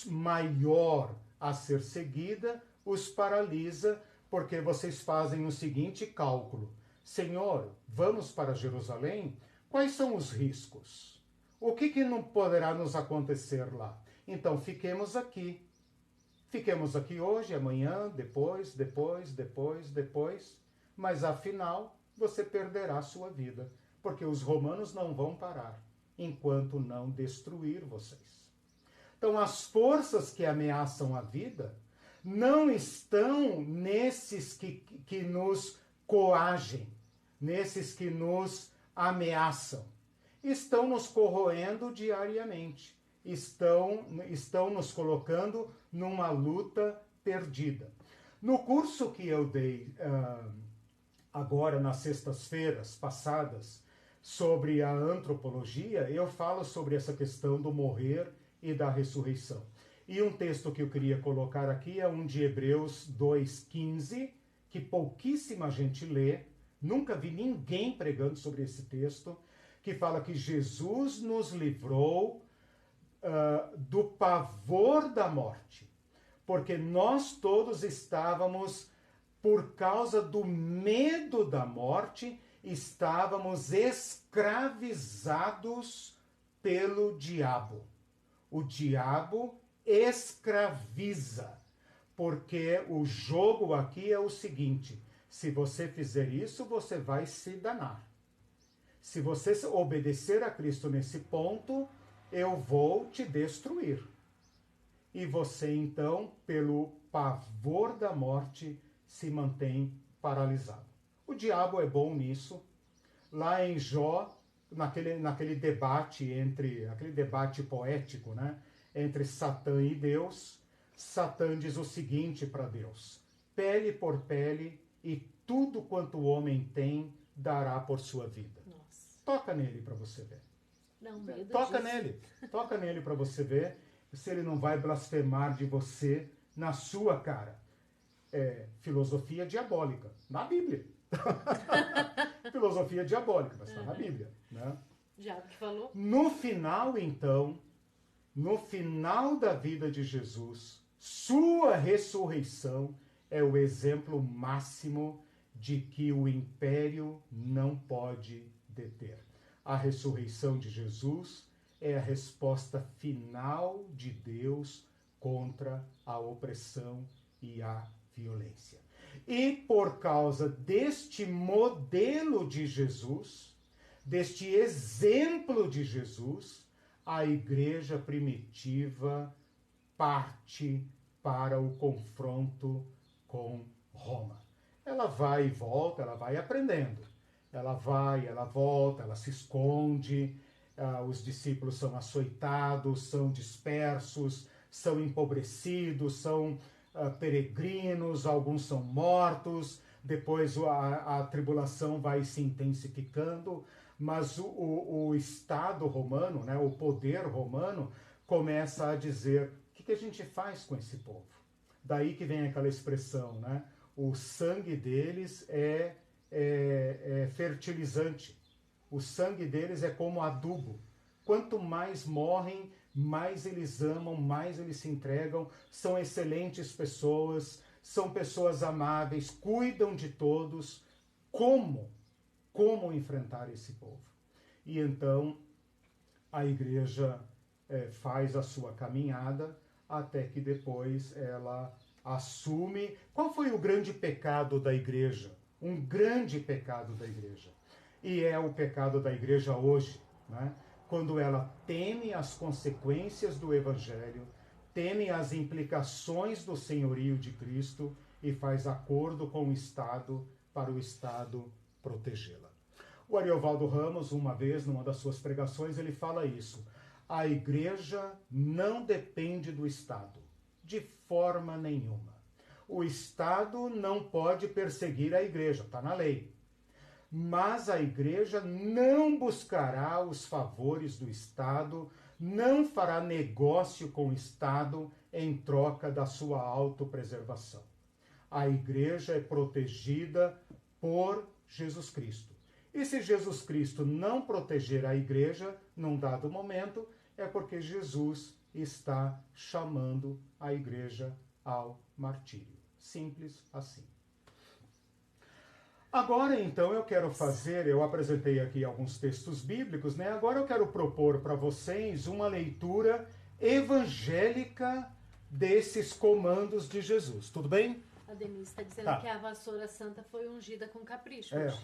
maior a ser seguida os paralisa, porque vocês fazem o seguinte cálculo: Senhor, vamos para Jerusalém? Quais são os riscos? O que não poderá nos acontecer lá? Então fiquemos aqui. Fiquemos aqui hoje, amanhã, depois, mas afinal você perderá a sua vida, porque os romanos não vão parar enquanto não destruir vocês. Então as forças que ameaçam a vida não estão nesses que nos coagem, nesses que nos ameaçam. Estão nos corroendo diariamente. Estão nos colocando numa luta perdida. No curso que eu dei agora nas sextas-feiras passadas sobre a antropologia, eu falo sobre essa questão do morrer e da ressurreição. E um texto que eu queria colocar aqui é um de Hebreus 2,15, que pouquíssima gente lê, nunca vi ninguém pregando sobre esse texto, que fala que Jesus nos livrou do pavor da morte, porque nós todos estávamos, por causa do medo da morte, estávamos escravizados pelo diabo. O diabo escraviza, porque o jogo aqui é o seguinte: se você fizer isso, você vai se danar. Se você obedecer a Cristo nesse ponto, eu vou te destruir. E você, então, pelo pavor da morte, se mantém paralisado. O diabo é bom nisso. Lá em Jó, naquele debate aquele debate poético, né, entre Satã e Deus, Satã diz o seguinte para Deus: pele por pele, e tudo quanto o homem tem dará por sua vida. Nossa. Toca nele para você ver. Não, medo Toca disso. toca nele para você ver se ele não vai blasfemar de você na sua cara. É filosofia diabólica, na Bíblia. Filosofia diabólica, mas está na Bíblia, né? Já que falou. No final, então, no final da vida de Jesus, sua ressurreição é o exemplo máximo de que o império não pode deter. A ressurreição de Jesus é a resposta final de Deus contra a opressão e a violência. E por causa deste modelo de Jesus, deste exemplo de Jesus, a igreja primitiva parte para o confronto com Roma. Ela vai e volta, ela vai aprendendo. Ela vai, ela volta, ela se esconde, os discípulos são açoitados, são dispersos, são empobrecidos, são peregrinos, alguns são mortos, depois a tribulação vai se intensificando, mas o Estado romano, né, o poder romano, começa a dizer: o que a gente faz com esse povo? Daí que vem aquela expressão, né? O sangue deles é fertilizante. O sangue deles é como adubo. Quanto mais morrem, mais eles amam, mais eles se entregam. São excelentes pessoas, são pessoas amáveis, cuidam de todos. Como enfrentar esse povo? E então a igreja faz a sua caminhada até que depois ela assume. Qual foi o grande pecado da igreja? Um grande pecado da igreja. E é o pecado da igreja hoje, né? Quando ela teme as consequências do evangelho, teme as implicações do senhorio de Cristo e faz acordo com o Estado para o Estado protegê-la. O Ariovaldo Ramos, uma vez, numa das suas pregações, ele fala isso: a igreja não depende do Estado, de forma nenhuma. O Estado não pode perseguir a igreja, está na lei. Mas a igreja não buscará os favores do Estado, não fará negócio com o Estado em troca da sua autopreservação. A igreja é protegida por Jesus Cristo. E se Jesus Cristo não proteger a igreja, num dado momento, é porque Jesus está chamando a igreja ao martírio. Simples assim. Agora, então, eu apresentei aqui alguns textos bíblicos, né? Agora eu quero propor para vocês uma leitura evangélica desses comandos de Jesus. Tudo bem? A Denise está dizendo que a vassoura santa foi ungida com capricho hoje.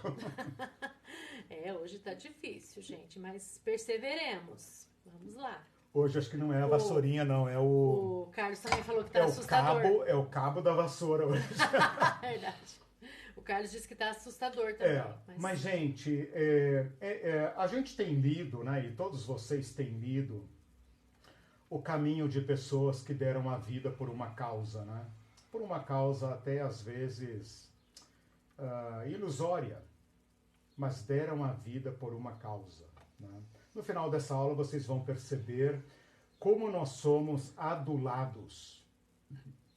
Hoje está difícil, gente, mas perseveremos. Vamos lá. Hoje acho que não é a vassourinha, não, é o... O Carlos também falou que está assustador. É o cabo da vassoura hoje. Verdade. O Carlos disse que está assustador também. Mas gente, a gente tem lido, né, e todos vocês têm lido, o caminho de pessoas que deram a vida por uma causa, né? Por uma causa até às vezes ilusória, mas deram a vida por uma causa, né? No final dessa aula vocês vão perceber como nós somos adulados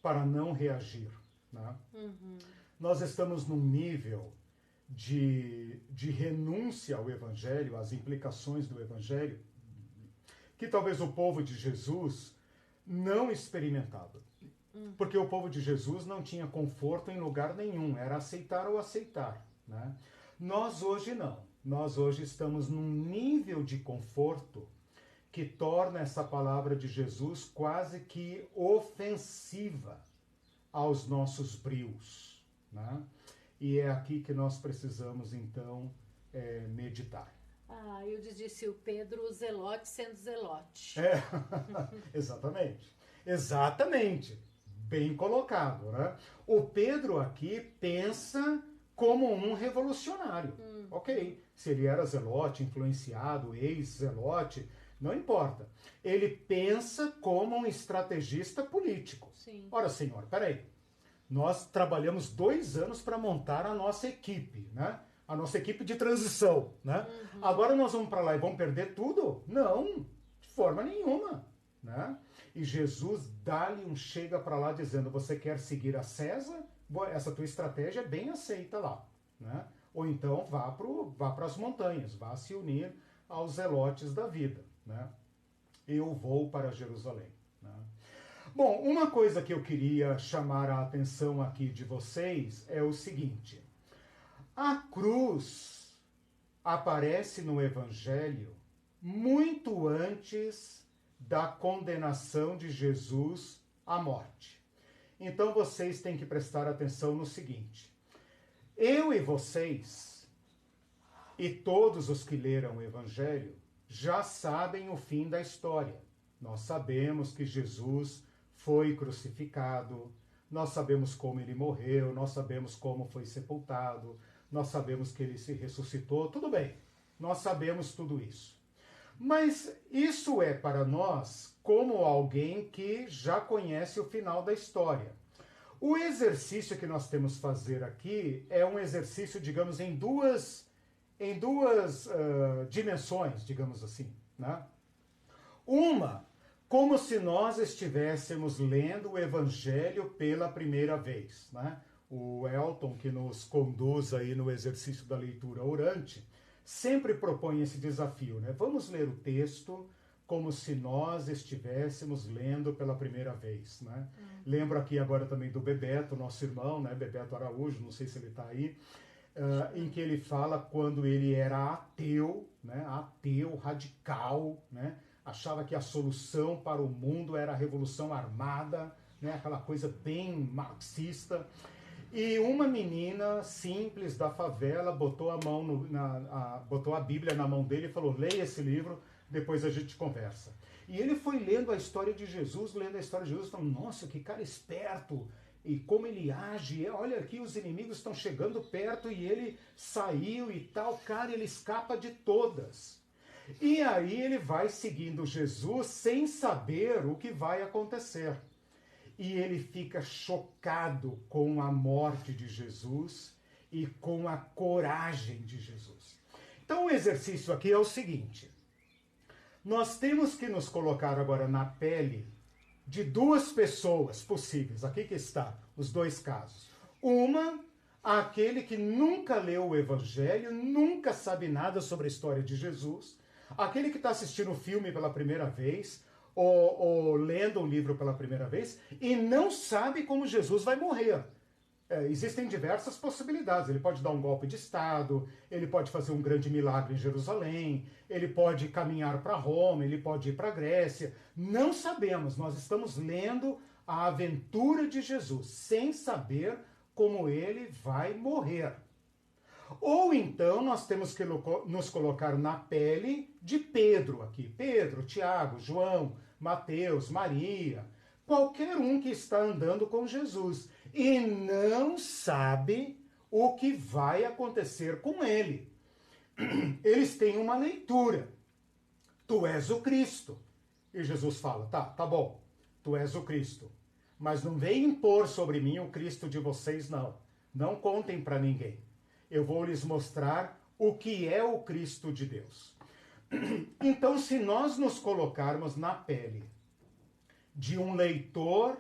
para não reagir, né? Nós estamos num nível de renúncia ao Evangelho, às implicações do Evangelho, que talvez o povo de Jesus não experimentava. Porque o povo de Jesus não tinha conforto em lugar nenhum, era aceitar ou aceitar, né? Nós hoje não. Nós hoje estamos num nível de conforto que torna essa palavra de Jesus quase que ofensiva aos nossos brios, né? E é aqui que nós precisamos, então, meditar. Eu disse o Pedro, o zelote sendo zelote. Exatamente. Exatamente. Bem colocado, né? O Pedro aqui pensa como um revolucionário. Ok, se ele era zelote, influenciado, ex-zelote, não importa. Ele pensa como um estrategista político. Sim. Ora, senhor, peraí. Nós trabalhamos 2 anos para montar a nossa equipe, né? A nossa equipe de transição, né? Agora nós vamos para lá e vamos perder tudo? Não, de forma nenhuma, né? E Jesus dá-lhe um chega para lá dizendo, você quer seguir a César? Essa tua estratégia é bem aceita lá, né? Ou então vá para as montanhas, vá se unir aos zelotes da vida, né? Eu vou para Jerusalém, né? Bom, uma coisa que eu queria chamar a atenção aqui de vocês é o seguinte. A cruz aparece no Evangelho muito antes da condenação de Jesus à morte. Então vocês têm que prestar atenção no seguinte. Eu e vocês, e todos os que leram o Evangelho, já sabem o fim da história. Nós sabemos que Jesus foi crucificado, nós sabemos como ele morreu, nós sabemos como foi sepultado, nós sabemos que ele se ressuscitou, tudo bem, nós sabemos tudo isso. Mas isso é para nós como alguém que já conhece o final da história. O exercício que nós temos que fazer aqui é um exercício, digamos, em duas dimensões, digamos assim, né? Uma, como se nós estivéssemos lendo o Evangelho pela primeira vez, né? O Elton, que nos conduz aí no exercício da leitura orante, sempre propõe esse desafio, né? Vamos ler o texto como se nós estivéssemos lendo pela primeira vez, né? Lembro aqui agora também do Bebeto, nosso irmão, né? Bebeto Araújo, não sei se ele está aí, em que ele fala quando ele era ateu, né? Ateu, radical, né? Achava que a solução para o mundo era a Revolução Armada, né? Aquela coisa bem marxista. E uma menina simples da favela botou botou a Bíblia na mão dele e falou, leia esse livro, depois a gente conversa. E ele foi lendo a história de Jesus, falando, nossa, que cara esperto, e como ele age, olha aqui, os inimigos estão chegando perto e ele saiu e tal, cara, ele escapa de todas. E aí ele vai seguindo Jesus sem saber o que vai acontecer. E ele fica chocado com a morte de Jesus e com a coragem de Jesus. Então o exercício aqui é o seguinte. Nós temos que nos colocar agora na pele de 2 pessoas possíveis. Aqui que está os 2 casos. Uma, aquele que nunca leu o Evangelho, nunca sabe nada sobre a história de Jesus. Aquele que está assistindo o filme pela primeira vez, ou lendo o livro pela primeira vez, e não sabe como Jesus vai morrer. Existem diversas possibilidades. Ele pode dar um golpe de Estado, ele pode fazer um grande milagre em Jerusalém, ele pode caminhar para Roma, ele pode ir para a Grécia. Não sabemos, nós estamos lendo a aventura de Jesus, sem saber como ele vai morrer. Ou então nós temos que nos colocar na pele de Pedro aqui. Pedro, Tiago, João, Mateus, Maria, qualquer um que está andando com Jesus e não sabe o que vai acontecer com ele. Eles têm uma leitura. Tu és o Cristo. E Jesus fala, tá bom, tu és o Cristo. Mas não vem impor sobre mim o Cristo de vocês, não. Não contem para ninguém. Eu vou lhes mostrar o que é o Cristo de Deus. Então, se nós nos colocarmos na pele de um leitor,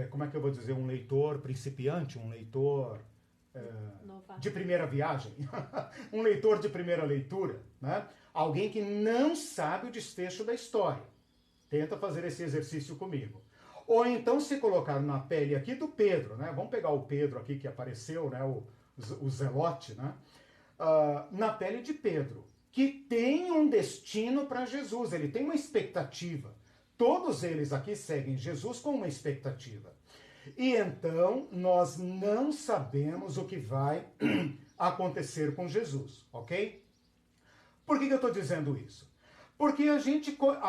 como é que eu vou dizer, um leitor principiante, um leitor de primeira viagem, um leitor de primeira leitura, né? Alguém que não sabe o desfecho da história. Tenta fazer esse exercício comigo. Ou então se colocar na pele aqui do Pedro, né? Vamos pegar o Pedro aqui que apareceu, né? O Zelote, né? Na pele de Pedro, que tem um destino para Jesus, ele tem uma expectativa. Todos eles aqui seguem Jesus com uma expectativa. E então nós não sabemos o que vai acontecer com Jesus, ok? Por que eu estou dizendo isso? Porque a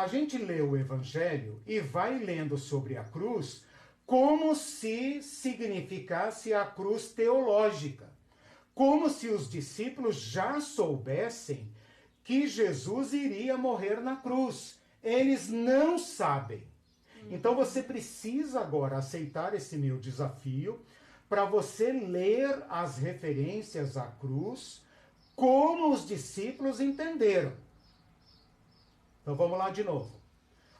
gente lê o Evangelho e vai lendo sobre a cruz como se significasse a cruz teológica. Como se os discípulos já soubessem que Jesus iria morrer na cruz. Eles não sabem. Então você precisa agora aceitar esse meu desafio para você ler as referências à cruz como os discípulos entenderam. Então vamos lá de novo.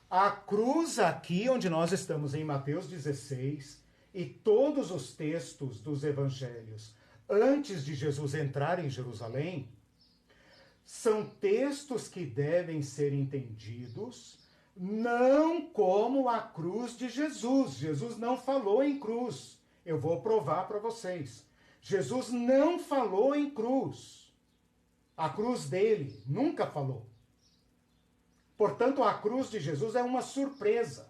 A cruz aqui, onde nós estamos em Mateus 16, e todos os textos dos evangelhos antes de Jesus entrar em Jerusalém, são textos que devem ser entendidos não como a cruz de Jesus. Jesus não falou em cruz. Eu vou provar para vocês. Jesus não falou em cruz. A cruz dele nunca falou. Portanto, a cruz de Jesus é uma surpresa.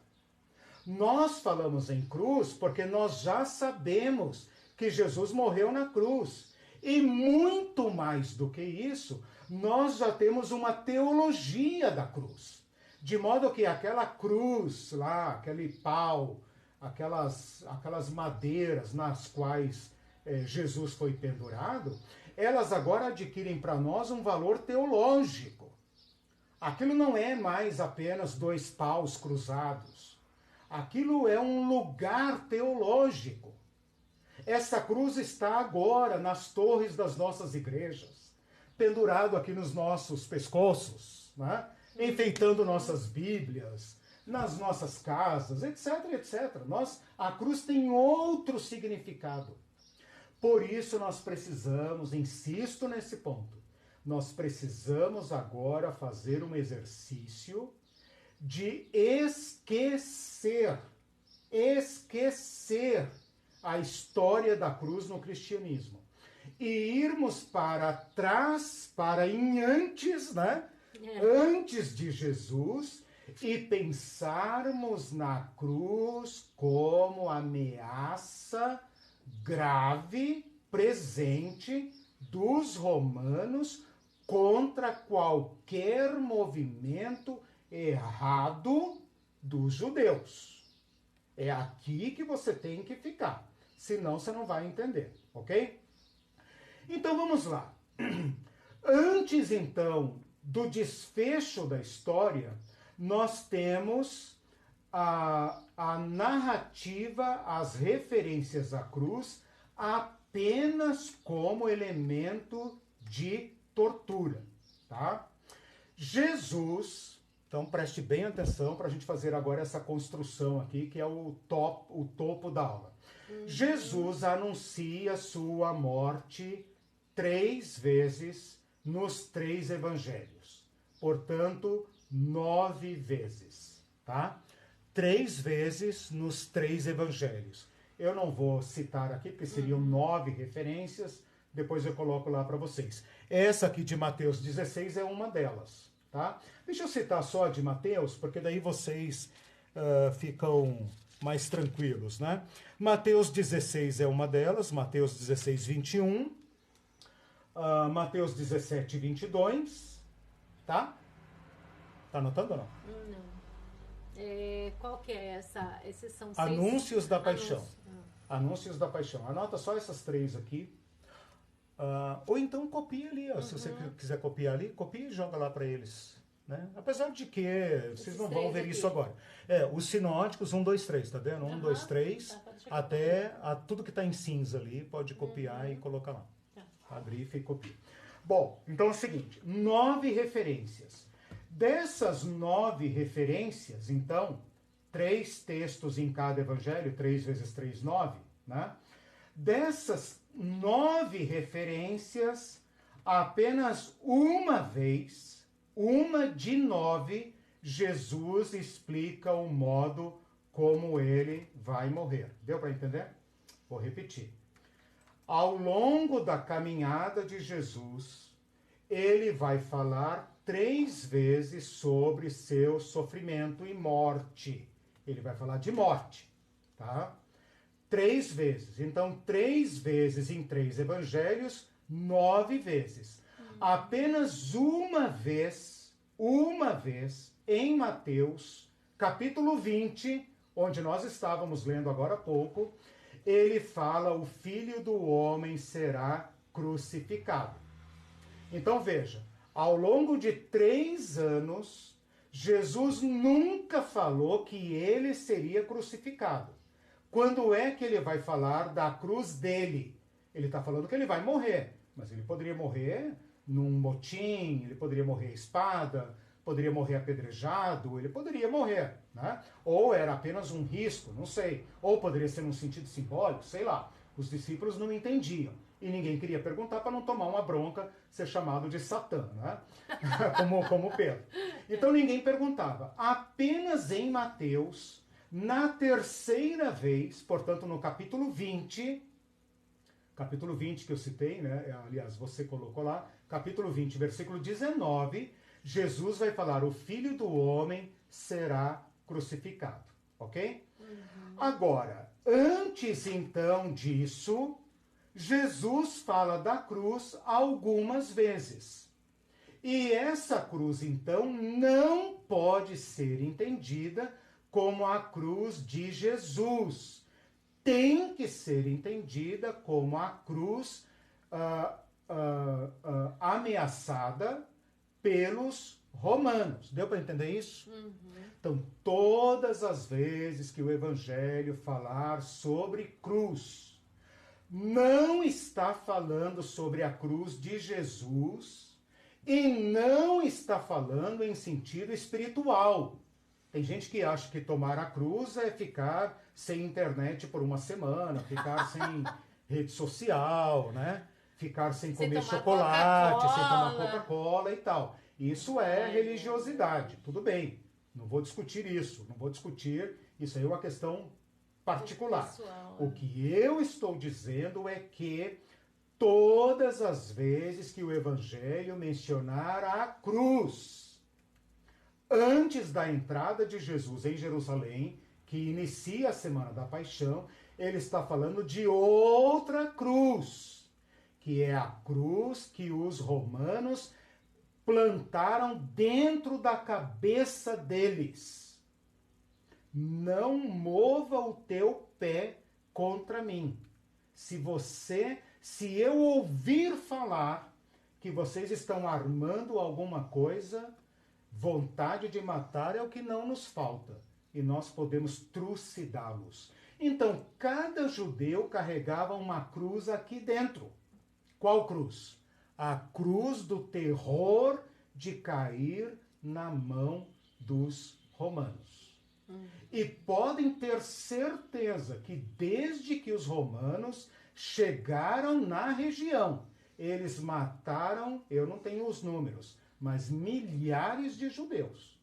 Nós falamos em cruz porque nós já sabemos que Jesus morreu na cruz. E muito mais do que isso, nós já temos uma teologia da cruz. De modo que aquela cruz lá, aquele pau, aquelas madeiras nas quais Jesus foi pendurado, elas agora adquirem para nós um valor teológico. Aquilo não é mais apenas dois paus cruzados. Aquilo é um lugar teológico. Essa cruz está agora nas torres das nossas igrejas, pendurado aqui nos nossos pescoços, né? Enfeitando nossas Bíblias, nas nossas casas, etc, etc. A cruz tem outro significado. Por isso nós precisamos, insisto nesse ponto, nós precisamos agora fazer um exercício de esquecer a história da cruz no cristianismo. E irmos para trás, antes, né? Antes de Jesus, e pensarmos na cruz como ameaça grave, presente, dos romanos contra qualquer movimento errado dos judeus. É aqui que você tem que ficar, senão você não vai entender, ok? Então vamos lá. Antes então do desfecho da história, nós temos a narrativa, as referências à cruz, apenas como elemento de tortura, tá? Jesus, então preste bem atenção para a gente fazer agora essa construção aqui, que é o topo da aula. Jesus anuncia sua morte 3 vezes nos 3 evangelhos. portanto, 9 vezes, tá? 3 vezes nos 3 evangelhos. Eu não vou citar aqui, porque seriam 9 referências, depois eu coloco lá para vocês. Essa aqui de Mateus 16 é uma delas, tá? Deixa eu citar só a de Mateus, porque daí vocês ficam mais tranquilos, né? Mateus 16 é uma delas, Mateus 16, 21, Mateus 17, 22, tá? Tá anotando ou não? Não. Qual que é essa? Esses são 6... Anúncios da Paixão. Anúncios. Anúncios da Paixão. Anota só essas 3 aqui. Ou então copia ali, ó, se você quiser copiar ali, copia e joga lá para eles. Né? Apesar de que vocês não vão ver isso agora. Os sinóticos, 1, 2, 3, tá vendo? 1, 2, 3, até tudo que está em cinza ali, pode copiar e colocar lá. A grife e copia. Bom, então é o seguinte, 9 referências. Dessas 9 referências, então, 3 textos em cada evangelho, 3 vezes 3, 9, né? Dessas 9 referências, apenas uma vez, uma de 9, Jesus explica o modo como ele vai morrer. Deu para entender? Vou repetir. Ao longo da caminhada de Jesus, ele vai falar 3 vezes sobre seu sofrimento e morte. Ele vai falar de morte, tá? 3 vezes. Então, 3 vezes em 3 evangelhos, 9 vezes. Apenas uma vez, em Mateus, capítulo 20, onde nós estávamos lendo agora há pouco, ele fala: o Filho do Homem será crucificado. Então, veja, ao longo de 3 anos, Jesus nunca falou que ele seria crucificado. Quando é que ele vai falar da cruz dele? Ele está falando que ele vai morrer, mas ele poderia morrer num motim, ele poderia morrer à espada, poderia morrer apedrejado, ele poderia morrer, né? Ou era apenas um risco, não sei. Ou poderia ser num sentido simbólico, sei lá. Os discípulos não entendiam. E ninguém queria perguntar para não tomar uma bronca, ser chamado de Satã, né? como Pedro. Então ninguém perguntava. Apenas em Mateus, na 3ª vez, portanto no capítulo 20 que eu citei, né? Aliás, você colocou lá, capítulo 20, versículo 19, Jesus vai falar: o Filho do Homem será crucificado, ok? Agora, antes então disso, Jesus fala da cruz algumas vezes. E essa cruz, então, não pode ser entendida como a cruz de Jesus. Tem que ser entendida como a cruz ameaçada pelos romanos. Deu para entender isso? Então, todas as vezes que o Evangelho falar sobre cruz, não está falando sobre a cruz de Jesus e não está falando em sentido espiritual. Tem gente que acha que tomar a cruz é ficar sem internet por uma semana, ficar sem rede social, né? Ficar sem comer chocolate, sem tomar Coca-Cola e tal. Isso é religiosidade, tudo bem. Não vou discutir isso, isso aí é uma questão particular. O que eu estou dizendo é que todas as vezes que o Evangelho mencionar a cruz, antes da entrada de Jesus em Jerusalém, que inicia a Semana da Paixão, ele está falando de outra cruz, que é a cruz que os romanos plantaram dentro da cabeça deles. Não mova o teu pé contra mim. Se eu ouvir falar que vocês estão armando alguma coisa, vontade de matar é o que não nos falta. E nós podemos trucidá-los. Então, cada judeu carregava uma cruz aqui dentro. Qual cruz? A cruz do terror de cair na mão dos romanos. E podem ter certeza que desde que os romanos chegaram na região, eles mataram, eu não tenho os números, mas milhares de judeus.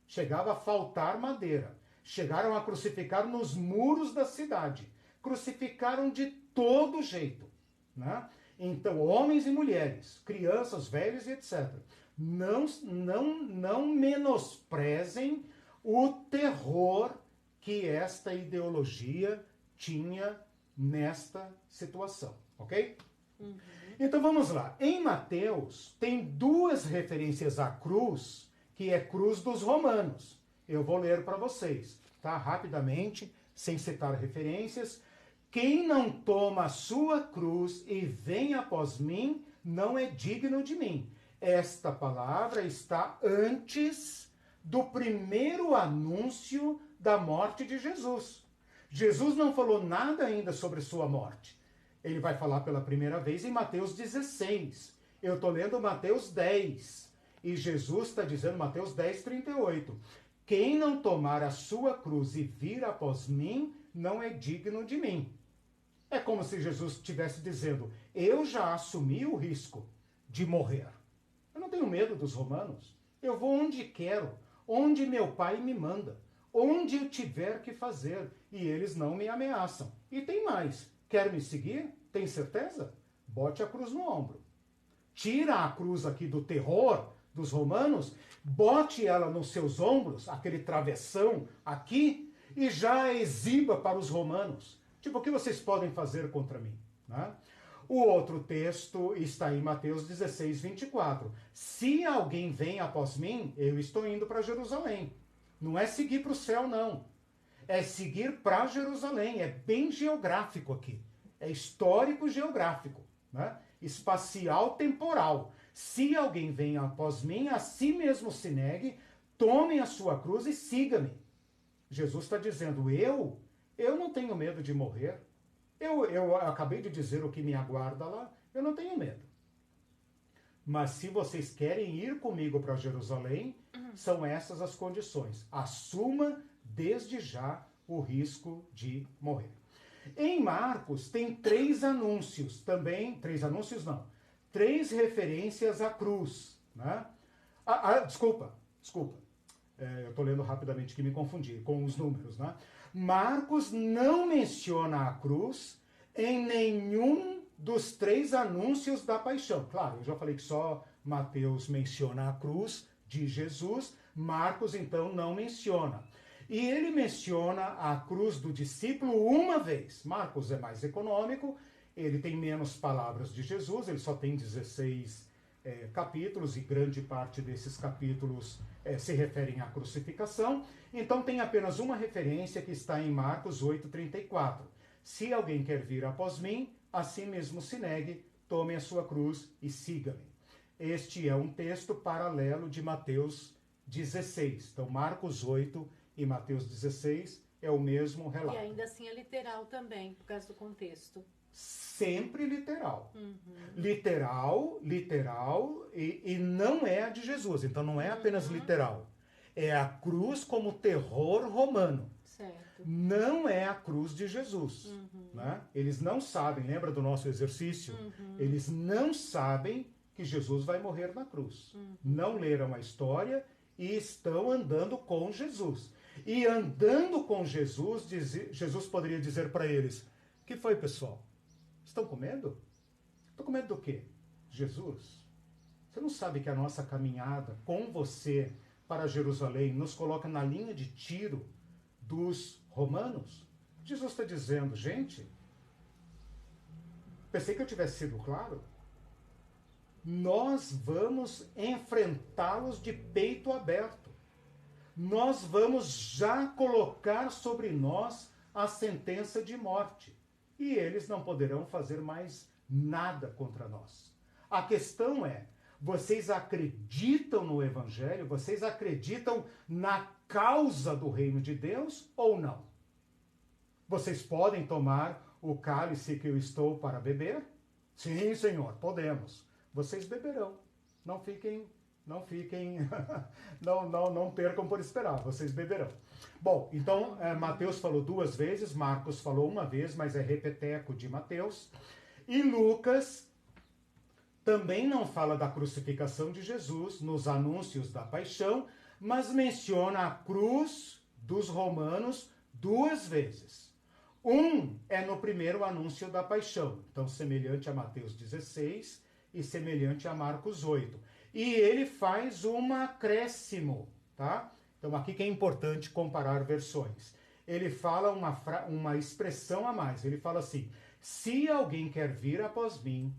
Chegava a faltar madeira. Chegaram a crucificar nos muros da cidade. Crucificaram de todo jeito, né? Então, homens e mulheres, crianças, velhos e etc. Não menosprezem o terror que esta ideologia tinha nesta situação, ok? Uhum. Então vamos lá. Em Mateus tem duas referências à cruz, que é cruz dos romanos. Eu vou ler para vocês, tá? Rapidamente, sem citar referências. Quem não toma a sua cruz e vem após mim, não é digno de mim. Esta palavra está antes do primeiro anúncio da morte de Jesus. Jesus não falou nada ainda sobre sua morte. Ele vai falar pela primeira vez em Mateus 16. Eu estou lendo Mateus 10. E Jesus está dizendo, Mateus 10, 38. Quem não tomar a sua cruz e vir após mim, não é digno de mim. É como se Jesus estivesse dizendo, eu já assumi o risco de morrer. Eu não tenho medo dos romanos. Eu vou onde quero, onde meu pai me manda, onde eu tiver que fazer. E eles não me ameaçam. E tem mais. Quer me seguir? Tem certeza? Bote a cruz no ombro. Tira a cruz aqui do terror dos romanos, bote ela nos seus ombros, aquele travessão aqui, e já exiba para os romanos. Tipo, o que vocês podem fazer contra mim? Né? O outro texto está em Mateus 16, 24. Se alguém vem após mim, eu estou indo para Jerusalém. Não é seguir para o céu, não. É seguir para Jerusalém. É bem geográfico aqui. É histórico-geográfico. Né? Espacial-temporal. Se alguém vem após mim, a si mesmo se negue, tome a sua cruz e siga-me. Jesus está dizendo, eu não tenho medo de morrer. Eu acabei de dizer o que me aguarda lá. Eu não tenho medo. Mas se vocês querem ir comigo para Jerusalém, são essas as condições. Assuma desde já o risco de morrer. Em Marcos tem 3 anúncios também. 3 anúncios não. 3 referências à cruz. Né? Desculpa. Eu estou lendo rapidamente que me confundi com os números, né? Marcos não menciona a cruz em nenhum dos 3 anúncios da paixão. Claro, eu já falei que só Mateus menciona a cruz de Jesus, Marcos então não menciona. E ele menciona a cruz do discípulo uma vez. Marcos é mais econômico, ele tem menos palavras de Jesus, ele só tem 16 capítulos, e grande parte desses capítulos se referem à crucificação. Então tem apenas uma referência que está em Marcos 8,34. Se alguém quer vir após mim, a si mesmo se negue, tome a sua cruz e siga-me. Este é um texto paralelo de Mateus 16. Então Marcos 8 e Mateus 16 é o mesmo relato. E ainda assim é literal também, por causa do contexto. Sempre literal. Literal, e não é a de Jesus. Então não é apenas literal. É a cruz como terror romano. Certo. Não é a cruz de Jesus. Né? Eles não sabem, lembra do nosso exercício? Eles não sabem que Jesus vai morrer na cruz. Não leram a história e estão andando com Jesus. E andando com Jesus, Jesus poderia dizer para eles, o que foi, pessoal? Estão com medo? Estão com medo do quê? Jesus, você não sabe que a nossa caminhada com você para Jerusalém nos coloca na linha de tiro dos romanos? Jesus está dizendo, gente, pensei que eu tivesse sido claro. Nós vamos enfrentá-los de peito aberto. Nós vamos já colocar sobre nós a sentença de morte. E eles não poderão fazer mais nada contra nós. A questão é, vocês acreditam no Evangelho? Vocês acreditam na causa do reino de Deus ou não? Vocês podem tomar o cálice que eu estou para beber? Sim, Senhor, podemos. Vocês beberão. Não percam por esperar, vocês beberão. Bom, então Mateus falou 2 vezes, Marcos falou uma vez, mas é repeteco de Mateus. E Lucas também não fala da crucificação de Jesus nos anúncios da paixão, mas menciona a cruz dos romanos 2 vezes. Um é no primeiro anúncio da paixão, então semelhante a Mateus 16 e semelhante a Marcos 8. E ele faz um acréscimo, tá? Então aqui que é importante comparar versões. Ele fala uma expressão a mais, ele fala assim: se alguém quer vir após mim,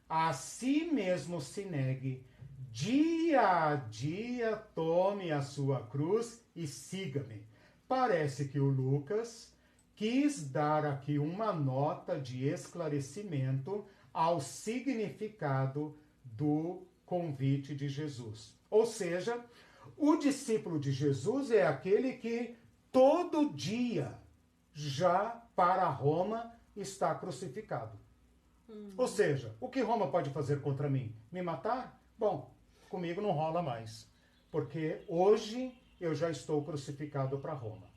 a si mesmo se negue, dia a dia tome a sua cruz e siga-me. Parece que o Lucas quis dar aqui uma nota de esclarecimento ao significado do convite de Jesus. Ou seja, o discípulo de Jesus é aquele que todo dia já para Roma está crucificado. Ou seja, o que Roma pode fazer contra mim? Me matar? Bom, comigo não rola mais. Porque hoje eu já estou crucificado para Roma.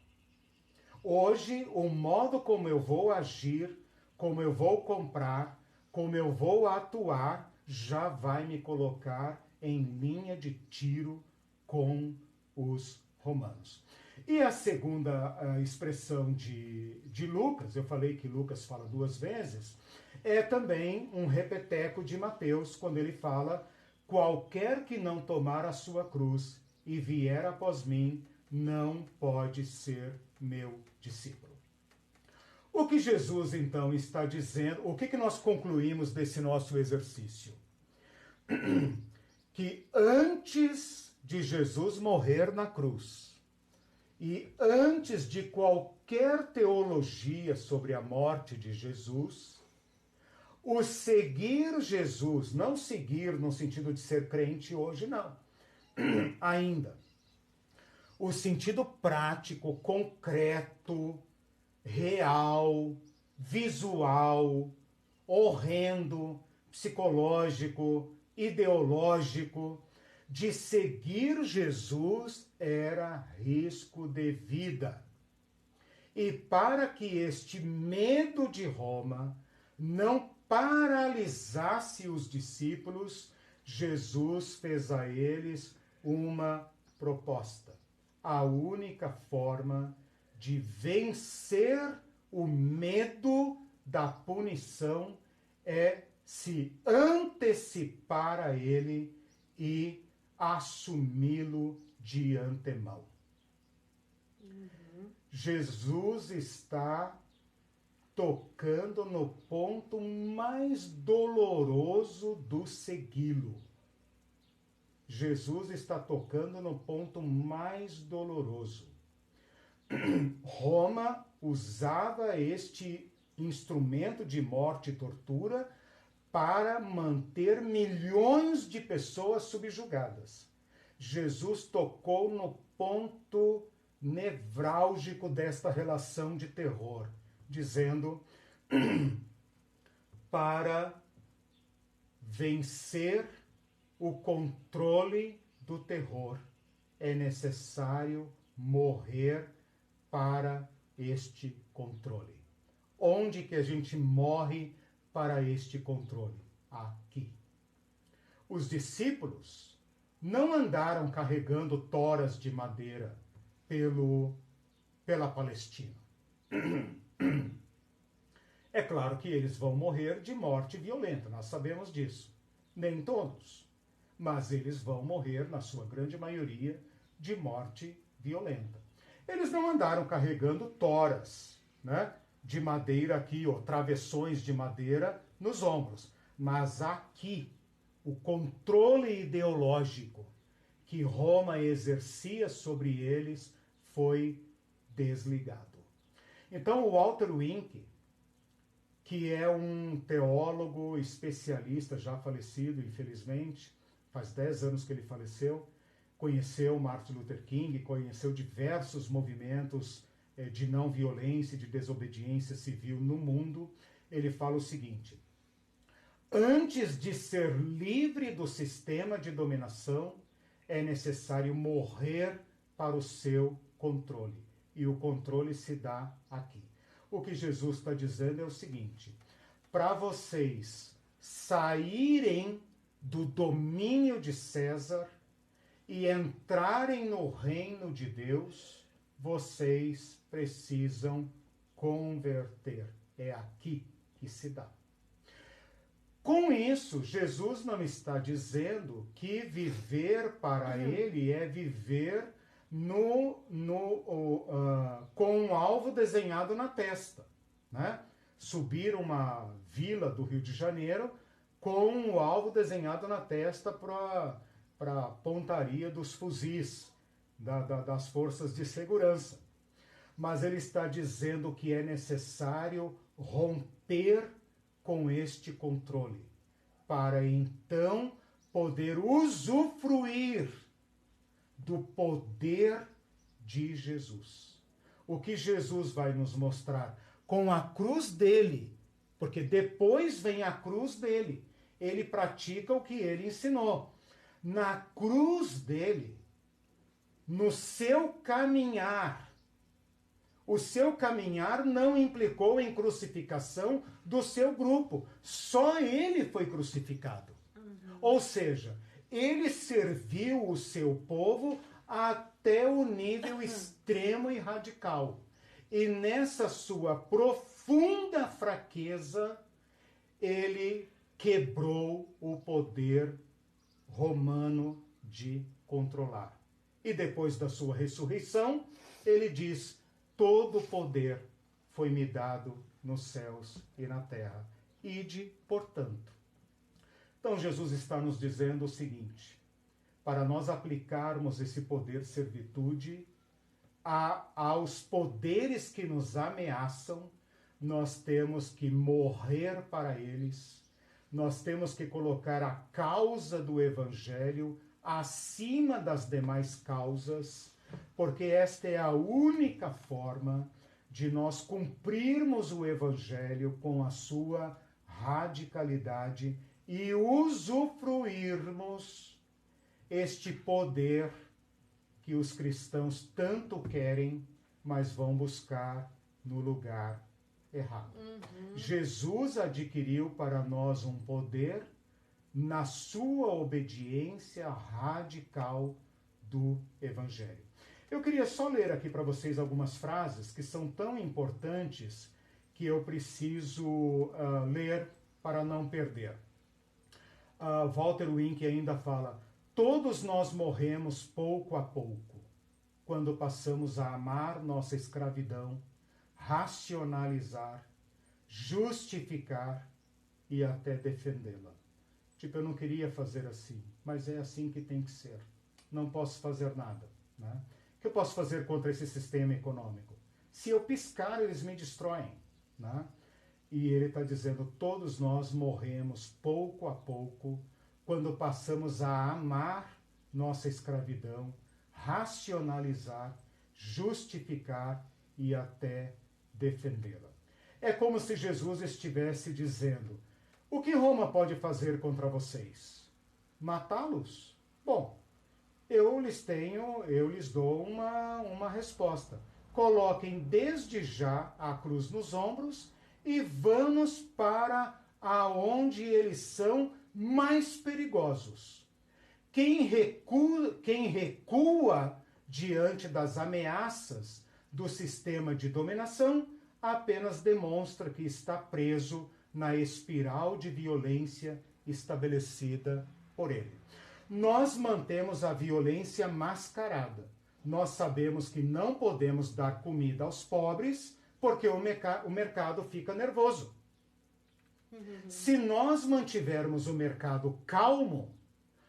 Hoje, o modo como eu vou agir, como eu vou comprar, como eu vou atuar, já vai me colocar em linha de tiro com os romanos. E a segunda expressão de Lucas, eu falei que Lucas fala 2 vezes, é também um repeteco de Mateus, quando ele fala: qualquer que não tomar a sua cruz e vier após mim, não pode ser meu discípulo. O que Jesus então está dizendo, o que nós concluímos desse nosso exercício? Que antes de Jesus morrer na cruz, e antes de qualquer teologia sobre a morte de Jesus, o seguir Jesus, não seguir no sentido de ser crente hoje, não, ainda, o sentido prático, concreto, real, visual, horrendo, psicológico, ideológico, de seguir Jesus era risco de vida. E para que este medo de Roma não paralisasse os discípulos, Jesus fez a eles uma proposta. A única forma de vencer o medo da punição é se antecipar a ele e assumi-lo de antemão. Jesus está tocando no ponto mais doloroso do segui-lo. Jesus está tocando no ponto mais doloroso. Roma usava este instrumento de morte e tortura para manter milhões de pessoas subjugadas. Jesus tocou no ponto nevrálgico desta relação de terror, dizendo: para vencer o controle do terror, é necessário morrer para este controle. Onde que a gente morre para este controle? Aqui. Os discípulos não andaram carregando toras de madeira pela Palestina. É claro que eles vão morrer de morte violenta, nós sabemos disso. Nem todos, mas eles vão morrer, na sua grande maioria, de morte violenta. Eles não andaram carregando toras, né, de madeira aqui, ou travessões de madeira nos ombros. Mas aqui, o controle ideológico que Roma exercia sobre eles foi desligado. Então, o Walter Wink, que é um teólogo especialista, já falecido, infelizmente, faz 10 anos que ele faleceu, conheceu Martin Luther King, conheceu diversos movimentos de não violência e de desobediência civil no mundo. Ele fala o seguinte: antes de ser livre do sistema de dominação, é necessário morrer para o seu controle. E o controle se dá aqui. O que Jesus está dizendo é o seguinte: para vocês saírem do domínio de César e entrarem no reino de Deus, vocês precisam converter. É aqui que se dá. Com isso, Jesus não está dizendo que viver para ele é viver com um alvo desenhado na testa, né? Subir uma vila do Rio de Janeiro com o alvo desenhado na testa para a pontaria dos fuzis das forças de segurança. Mas ele está dizendo que é necessário romper com este controle, para então poder usufruir do poder de Jesus. O que Jesus vai nos mostrar com a cruz dele, porque depois vem a cruz dele, ele pratica o que ele ensinou. Na cruz dele, no seu caminhar, o seu caminhar não implicou em crucificação do seu grupo. Só ele foi crucificado. Ou seja, ele serviu o seu povo até o nível extremo e radical. E nessa sua profunda fraqueza, ele quebrou o poder romano de controlar. E depois da sua ressurreição, ele diz: todo poder foi me dado nos céus e na terra. Ide, portanto. Então Jesus está nos dizendo o seguinte: para nós aplicarmos esse poder servitude aos poderes que nos ameaçam, nós temos que morrer para eles, nós temos que colocar a causa do Evangelho acima das demais causas, porque esta é a única forma de nós cumprirmos o Evangelho com a sua radicalidade e usufruirmos este poder que os cristãos tanto querem, mas vão buscar no lugar errado. Jesus adquiriu para nós um poder na sua obediência radical do Evangelho. Eu queria só ler aqui para vocês algumas frases que são tão importantes que eu preciso ler para não perder. Walter Wink ainda fala: todos nós morremos pouco a pouco, quando passamos a amar nossa escravidão, racionalizar, justificar e até defendê-la. Tipo, eu não queria fazer assim, mas é assim que tem que ser. Não posso fazer nada, né? O que eu posso fazer contra esse sistema econômico? Se eu piscar, eles me destroem, né? E ele está dizendo: todos nós morremos pouco a pouco quando passamos a amar nossa escravidão, racionalizar, justificar e até defendê-la. É como se Jesus estivesse dizendo: o que Roma pode fazer contra vocês? Matá-los? Bom, eu lhes dou uma resposta. Coloquem desde já a cruz nos ombros e vamos para aonde eles são mais perigosos. Quem recua diante das ameaças do sistema de dominação apenas demonstra que está preso na espiral de violência estabelecida por ele. Nós mantemos a violência mascarada. Nós sabemos que não podemos dar comida aos pobres porque o mercado fica nervoso. Se nós mantivermos o mercado calmo,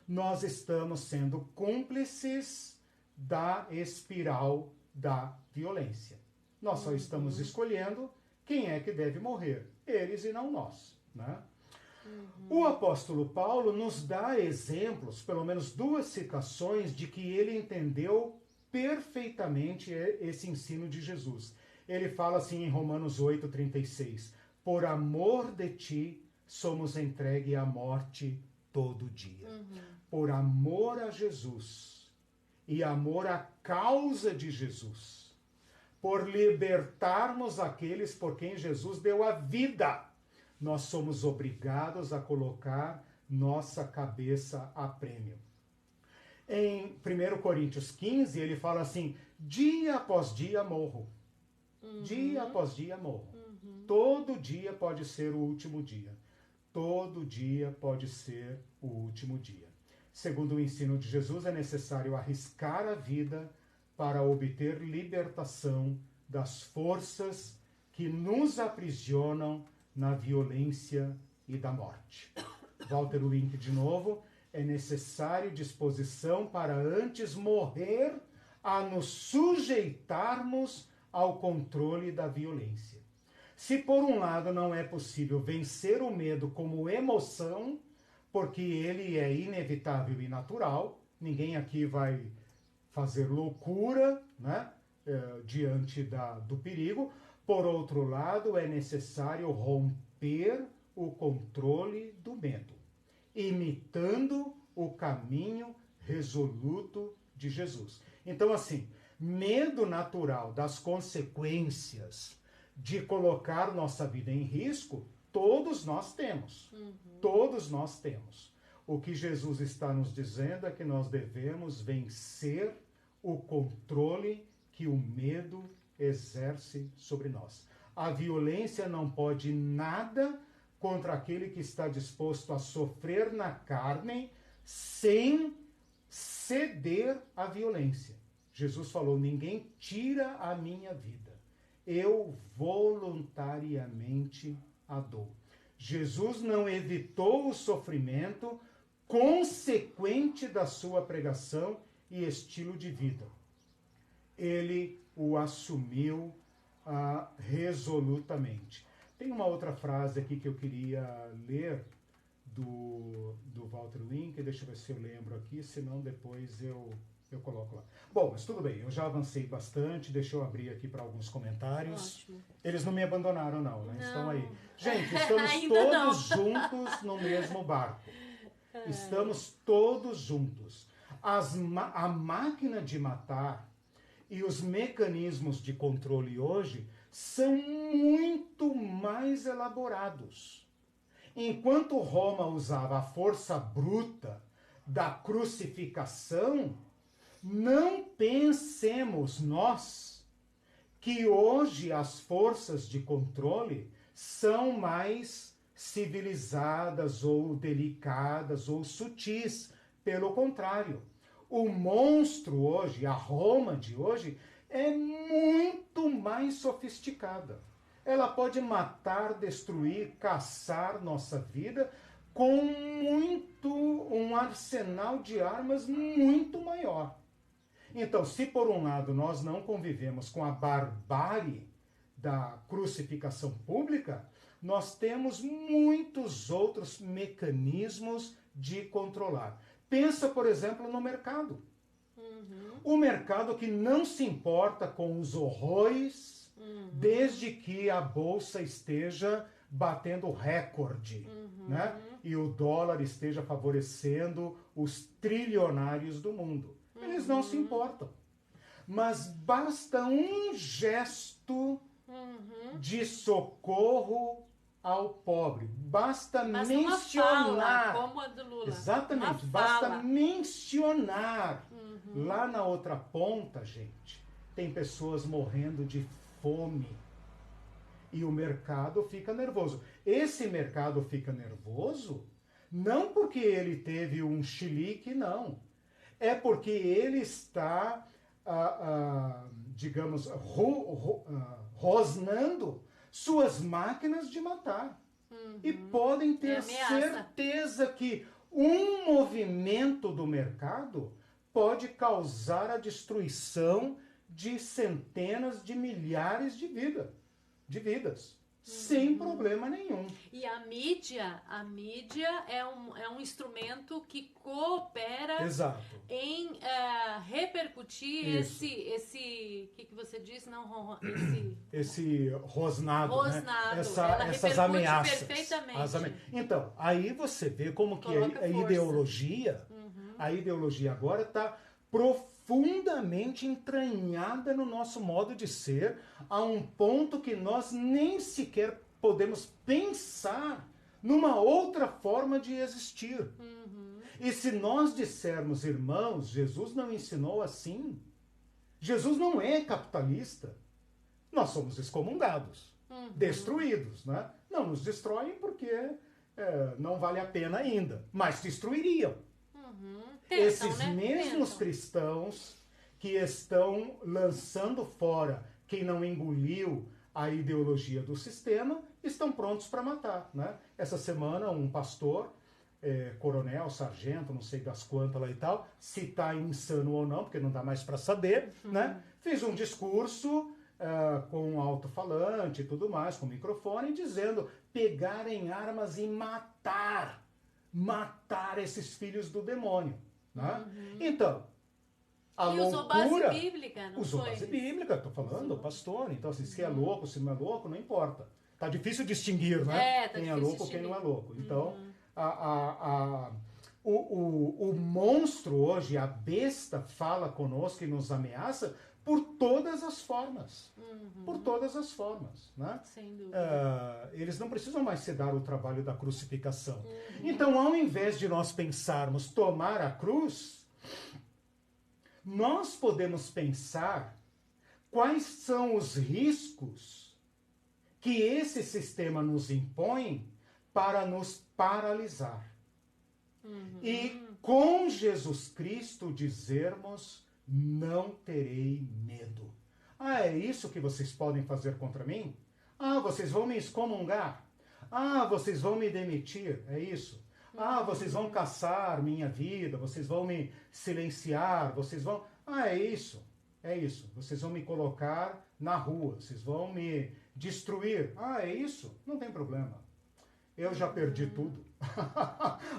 nós estamos sendo cúmplices da espiral da violência. Nós só estamos escolhendo quem é que deve morrer, eles e não nós, né? O apóstolo Paulo nos dá exemplos, pelo menos 2 citações, de que ele entendeu perfeitamente esse ensino de Jesus. Ele fala assim em Romanos 8:36, por amor de ti somos entregue à morte todo dia. Por amor a Jesus e amor à causa de Jesus, por libertarmos aqueles por quem Jesus deu a vida, nós somos obrigados a colocar nossa cabeça a prêmio. Em 1 Coríntios 15, ele fala assim, dia após dia morro. Dia após dia morro. Todo dia pode ser o último dia. Todo dia pode ser o último dia. Segundo o ensino de Jesus, é necessário arriscar a vida para obter libertação das forças que nos aprisionam na violência e da morte. Walter Wink de novo, é necessário disposição para antes morrer a nos sujeitarmos ao controle da violência. Se por um lado não é possível vencer o medo como emoção, porque ele é inevitável e natural, ninguém aqui vai fazer loucura, né, diante do perigo. Por outro lado, é necessário romper o controle do medo, imitando o caminho resoluto de Jesus. Então, assim, medo natural das consequências de colocar nossa vida em risco, todos nós temos. Todos nós temos. O que Jesus está nos dizendo é que nós devemos vencer o controle que o medo exerce sobre nós. A violência não pode nada contra aquele que está disposto a sofrer na carne sem ceder à violência. Jesus falou, ninguém tira a minha vida. Eu voluntariamente a dou. Jesus não evitou o sofrimento consequente da sua pregação e estilo de vida. Ele o assumiu resolutamente. Tem uma outra frase aqui que eu queria ler do Walter Wink, deixa eu ver se eu lembro aqui, senão depois eu coloco lá. Bom, mas tudo bem, eu já avancei bastante, deixa eu abrir aqui para alguns comentários. Ótimo. Eles não me abandonaram não, né? Não. Estão aí. Gente, estamos Ainda todos juntos no mesmo barco. Estamos todos juntos. A máquina de matar e os mecanismos de controle hoje são muito mais elaborados. Enquanto Roma usava a força bruta da crucificação, não pensemos nós que hoje as forças de controle são mais civilizadas ou delicadas ou sutis. Pelo contrário, o monstro hoje, a Roma de hoje, é muito mais sofisticada. Ela pode matar, destruir, caçar nossa vida com um arsenal de armas muito maior. Então, se por um lado nós não convivemos com a barbárie da crucificação pública, nós temos muitos outros mecanismos de controlar. Pensa, por exemplo, no mercado. O mercado que não se importa com os horrores, desde que a bolsa esteja batendo recorde, né? E o dólar esteja favorecendo os trilionários do mundo. Eles não se importam. Mas basta um gesto de socorro ao pobre. Basta mencionar. Uma fala, como a do Lula. Exatamente. Basta mencionar. Lá na outra ponta, gente, tem pessoas morrendo de fome. E o mercado fica nervoso. Esse mercado fica nervoso não porque ele teve um chilique, não. É porque ele está, digamos, rosnando suas máquinas de matar. E podem ter certeza que um movimento do mercado pode causar a destruição de centenas de milhares de vidas. Sem problema nenhum. E a mídia é um instrumento que coopera Exato. em repercutir esse que você disse? Não, esse rosnado, né? Essas ela ameaças. perfeitamente. Então, aí você vê como que a ideologia, a ideologia agora está profundamente entranhada no nosso modo de ser, a um ponto que nós nem sequer podemos pensar numa outra forma de existir. E se nós dissermos, irmãos, Jesus não ensinou assim, Jesus não é capitalista, nós somos excomungados, destruídos, né? Não nos destroem porque não vale a pena ainda, mas destruiriam. Tentam, Esses né? mesmos Tentam. cristãos que estão lançando fora quem não engoliu a ideologia do sistema, estão prontos para matar, né? Essa semana um pastor, coronel, sargento, não sei das quantas lá e tal, se está insano ou não, porque não dá mais para saber, né? Fez um discurso com um alto-falante e tudo mais, com microfone, dizendo pegarem armas e matar esses filhos do demônio, né? Então, a E loucura... usou base bíblica, não Usou foi? base bíblica, estou falando, o pastor. Então, assim, se é louco, se não é louco, não importa. Tá difícil distinguir, né? Tá quem é difícil louco, quem não é distinguir. louco. Então, o monstro hoje, a besta, fala conosco e nos ameaça por todas as formas. Por todas as formas, né? Sem dúvida. Eles não precisam mais se dar o trabalho da crucificação. Então, ao invés de nós pensarmos tomar a cruz, nós podemos pensar quais são os riscos que esse sistema nos impõe para nos paralisar. E com Jesus Cristo dizermos, não terei medo. É isso que vocês podem fazer contra mim? Vocês vão me excomungar? Vocês vão me demitir? É isso? Vocês vão caçar minha vida, vocês vão me silenciar, vocês vão... é isso, é isso. Vocês vão me colocar na rua, vocês vão me destruir. É isso? Não tem problema. Eu já perdi tudo.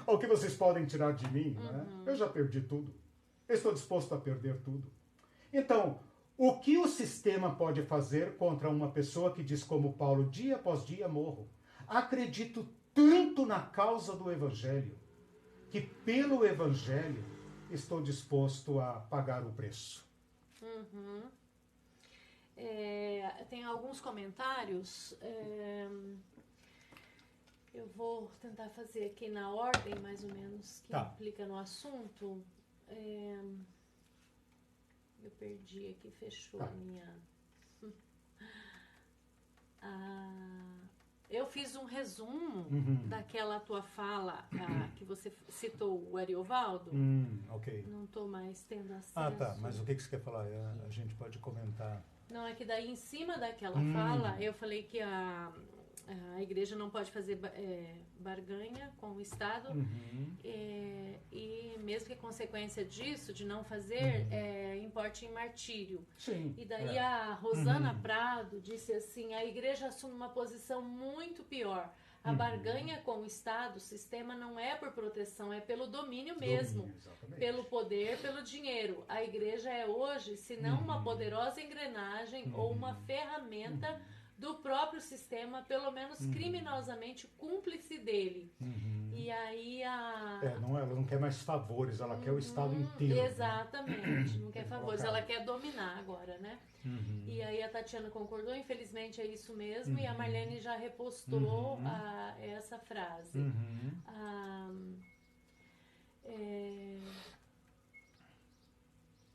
O que vocês podem tirar de mim, né? Eu já perdi tudo. Eu estou disposto a perder tudo. Então, o que o sistema pode fazer contra uma pessoa que diz como Paulo, dia após dia morro? Acredito tanto na causa do Evangelho, que pelo Evangelho estou disposto a pagar o preço. Tem alguns comentários, eu vou tentar fazer aqui na ordem, mais ou menos, que implica no assunto. Eu perdi aqui, fechou a minha... Eu fiz um resumo daquela tua fala que você citou, o Ariovaldo. Ok. Não estou mais tendo acesso. Mas o que você quer falar? A gente pode comentar. Não, é que daí em cima daquela fala, eu falei que a igreja não pode fazer barganha com o Estado e mesmo que a consequência disso, de não fazer, importe em martírio. Sim. E daí a Rosana Prado disse assim, a igreja assume uma posição muito pior. A barganha com o Estado, o sistema não é por proteção, é pelo domínio mesmo, pelo poder, pelo dinheiro. A igreja é hoje, se não uma poderosa engrenagem ou uma ferramenta do próprio sistema, pelo menos criminosamente cúmplice dele. E aí ela não quer mais favores, ela quer o Estado inteiro. Exatamente, não quer favores, ela quer dominar agora, né? E aí a Tatiana concordou, infelizmente é isso mesmo, e a Marlene já repostou essa frase.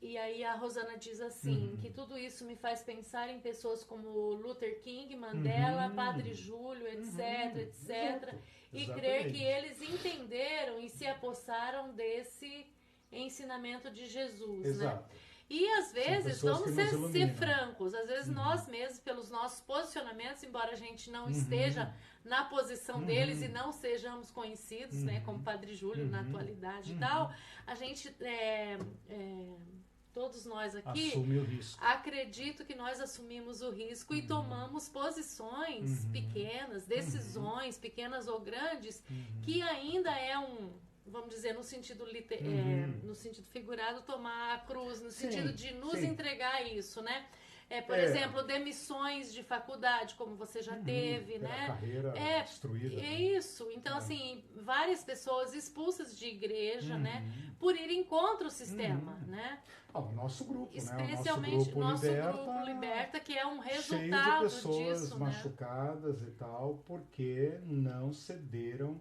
E aí a Rosana diz assim, que tudo isso me faz pensar em pessoas como Luther King, Mandela, Padre Júlio, etc. E crer que eles entenderam e se apossaram desse ensinamento de Jesus, né? E às vezes, vamos ser francos, às vezes nós mesmos, pelos nossos posicionamentos, embora a gente não esteja na posição deles e não sejamos conhecidos, né, como Padre Júlio na atualidade e tal, a gente... todos nós aqui, assume o risco. Acredito que nós assumimos o risco e tomamos posições pequenas, decisões pequenas ou grandes, que ainda é vamos dizer, no sentido no sentido figurado, tomar a cruz, no sentido de nos entregar isso, né? Por exemplo, demissões de faculdade, como você já teve, né? Carreira destruída. É isso. Então, assim, várias pessoas expulsas de igreja, né? Por irem contra o sistema, né? O nosso grupo, especialmente né? O nosso grupo Liberta, que é um resultado cheio de pessoas disso, machucadas, né? E tal, porque não cederam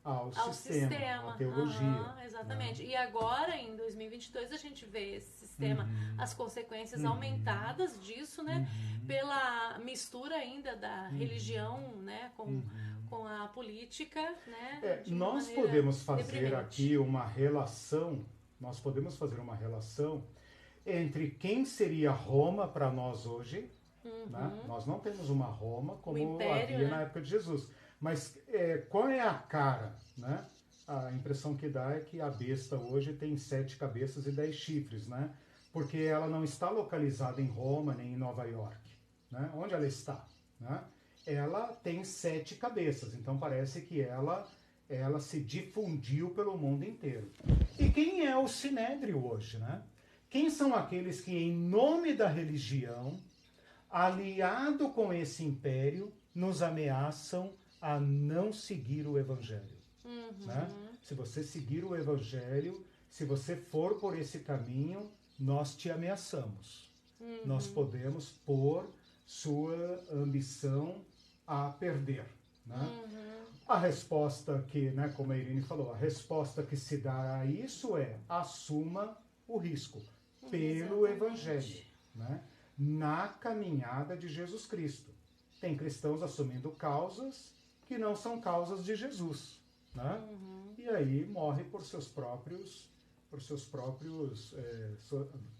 ao sistema, à teologia. Exatamente. Né? E agora, em 2022, a gente vê esse sistema, as consequências aumentadas disso, né? Pela mistura ainda da religião, né? Com a política, né? Nós podemos fazer aqui uma relação, entre quem seria Roma para nós hoje, né? Nós não temos uma Roma como Império, havia na época de Jesus. Mas qual é a cara, né? A impressão que dá é que a besta hoje tem 7 cabeças e 10 chifres, né? Porque ela não está localizada em Roma nem em Nova York, né? Onde ela está, né? Ela tem 7 cabeças, então parece que ela se difundiu pelo mundo inteiro. E quem é o Sinédrio hoje, né? Quem são aqueles que, em nome da religião, aliado com esse império, nos ameaçam a não seguir o Evangelho? Né? Se você seguir o Evangelho, se você for por esse caminho, nós te ameaçamos. Nós podemos pôr sua ambição a perder. Né? A resposta que, né, como a Irene falou, a resposta que se dá a isso é: assuma o risco pelo Evangelho, né? Na caminhada de Jesus Cristo. Tem cristãos assumindo causas que não são causas de Jesus, né? E aí morre por seus próprios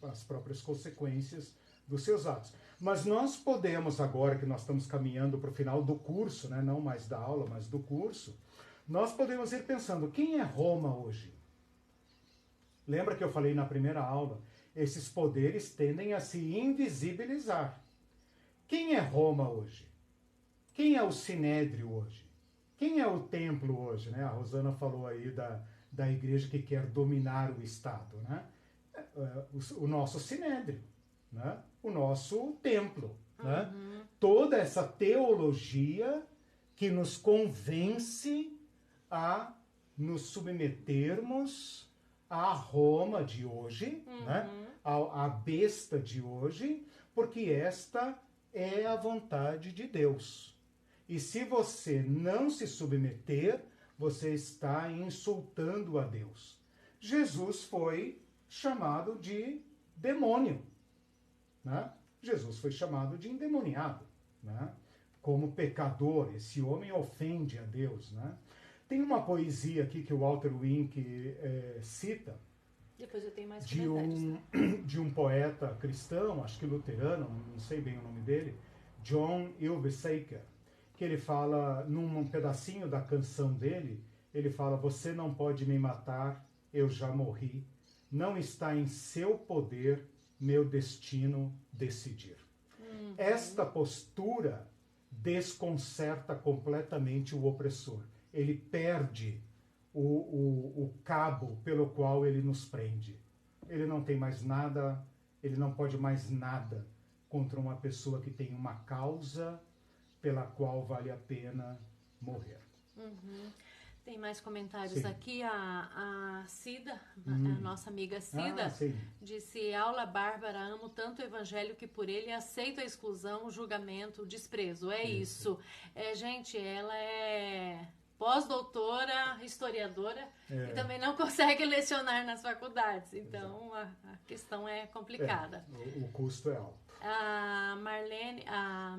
as próprias consequências dos seus atos. Mas nós podemos, agora que nós estamos caminhando para o final do curso, né, não mais da aula, mas do curso, nós podemos ir pensando: quem é Roma hoje? Lembra que eu falei na primeira aula? Esses poderes tendem a se invisibilizar. Quem é Roma hoje? Quem é o Sinédrio hoje? Quem é o templo hoje? Né? A Rosana falou aí da igreja que quer dominar o Estado. Né? O nosso Sinédrio, né? O nosso templo. Né? Toda essa teologia que nos convence a nos submetermos à Roma de hoje, né? À besta de hoje, porque esta é a vontade de Deus. E se você não se submeter, você está insultando a Deus. Jesus foi chamado de demônio, né? Jesus foi chamado de endemoniado, né? Como pecador. Esse homem ofende a Deus, né? Tem uma poesia aqui que o Walter Wink cita. Depois eu tenho mais de um poeta cristão, acho que luterano, não sei bem o nome dele, John Ylvisaker, que ele fala, num pedacinho da canção dele, ele fala: você não pode me matar, eu já morri, não está em seu poder meu destino decidir. Esta postura desconcerta completamente o opressor. Ele perde o cabo pelo qual ele nos prende. Ele não tem mais nada, ele não pode mais nada contra uma pessoa que tem uma causa pela qual vale a pena morrer. Tem mais comentários aqui. A Cida, a nossa amiga Cida, disse: aula bárbara, amo tanto o evangelho que por ele aceito a exclusão, o julgamento, o desprezo. Isso. Gente, ela é pós-doutora, historiadora, e também não consegue lecionar nas faculdades. Então, a questão é complicada. O custo é alto. A Marlene, a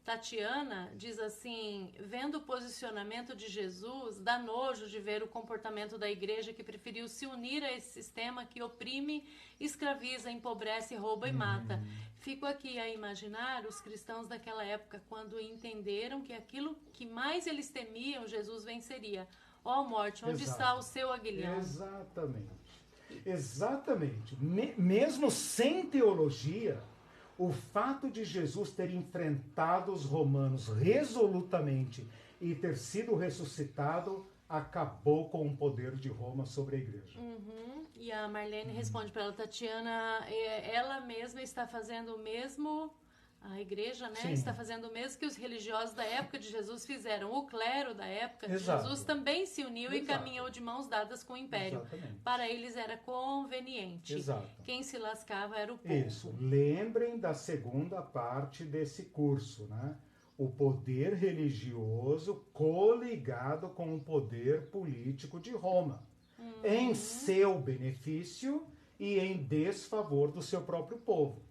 Tatiana diz assim: vendo o posicionamento de Jesus, dá nojo de ver o comportamento da igreja que preferiu se unir a esse sistema que oprime, escraviza, empobrece, rouba e mata. Fico aqui a imaginar os cristãos daquela época, quando entenderam que aquilo que mais eles temiam, Jesus venceria. Ó morte, onde está o seu aguilhão? Exatamente. Mesmo sem teologia, o fato de Jesus ter enfrentado os romanos resolutamente e ter sido ressuscitado acabou com o poder de Roma sobre a igreja. E a Marlene responde para ela, Tatiana, ela mesma está fazendo o mesmo, a igreja, né, Sim. está fazendo o mesmo que os religiosos da época de Jesus fizeram. O clero da época de Exato. Jesus também se uniu e Exato. caminhou de mãos dadas com o império. Exatamente. Para eles era conveniente. Exato. Quem se lascava era o povo. Isso. Lembrem da segunda parte desse curso, né? O poder religioso coligado com o poder político de Roma, em seu benefício e em desfavor do seu próprio povo.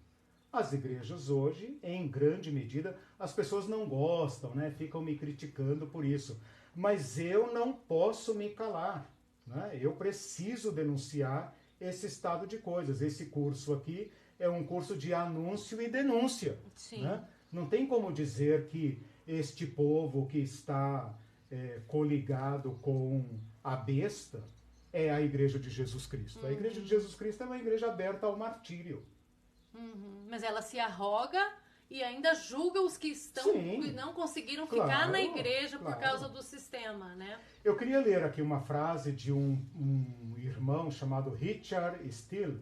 As igrejas hoje, em grande medida, as pessoas não gostam, né? Ficam me criticando por isso. Mas eu não posso me calar, né? Eu preciso denunciar esse estado de coisas. Esse curso aqui é um curso de anúncio e denúncia. Sim. Né? Não tem como dizer que este povo que está coligado com a besta é a Igreja de Jesus Cristo. A Igreja de Jesus Cristo é uma igreja aberta ao martírio. Mas ela se arroga e ainda julga os que estão que não conseguiram ficar na igreja por causa do sistema, né? Eu queria ler aqui uma frase de um irmão chamado Richard Steele.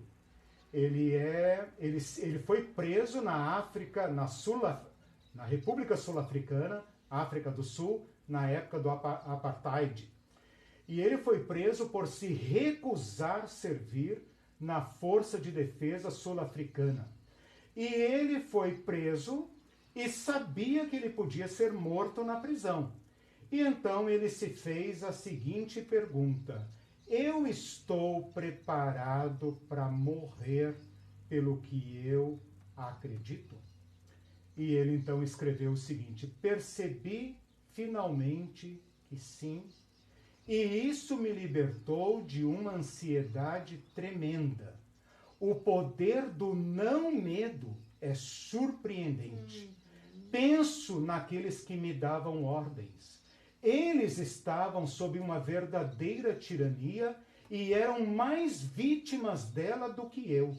Ele foi preso na África, na República Sul-Africana, África do Sul, na época do apartheid. E ele foi preso por se recusar servir na Força de Defesa Sul-Africana. E ele foi preso e sabia que ele podia ser morto na prisão. E então ele se fez a seguinte pergunta: eu estou preparado para morrer pelo que eu acredito? E ele então escreveu o seguinte: percebi finalmente que sim, e isso me libertou de uma ansiedade tremenda. O poder do não medo é surpreendente. Penso naqueles que me davam ordens. Eles estavam sob uma verdadeira tirania e eram mais vítimas dela do que eu.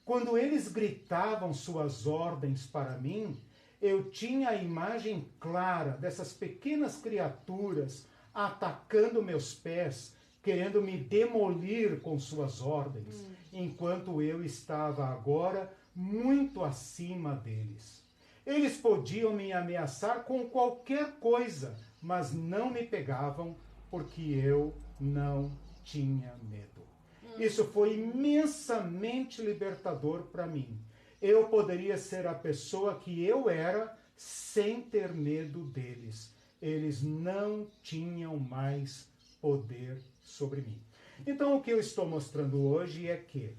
Quando eles gritavam suas ordens para mim, eu tinha a imagem clara dessas pequenas criaturas atacando meus pés, querendo me demolir com suas ordens, enquanto eu estava agora muito acima deles. Eles podiam me ameaçar com qualquer coisa, mas não me pegavam porque eu não tinha medo. Isso foi imensamente libertador para mim. Eu poderia ser a pessoa que eu era sem ter medo deles. Eles não tinham mais poder sobre mim. Então, o que eu estou mostrando hoje é que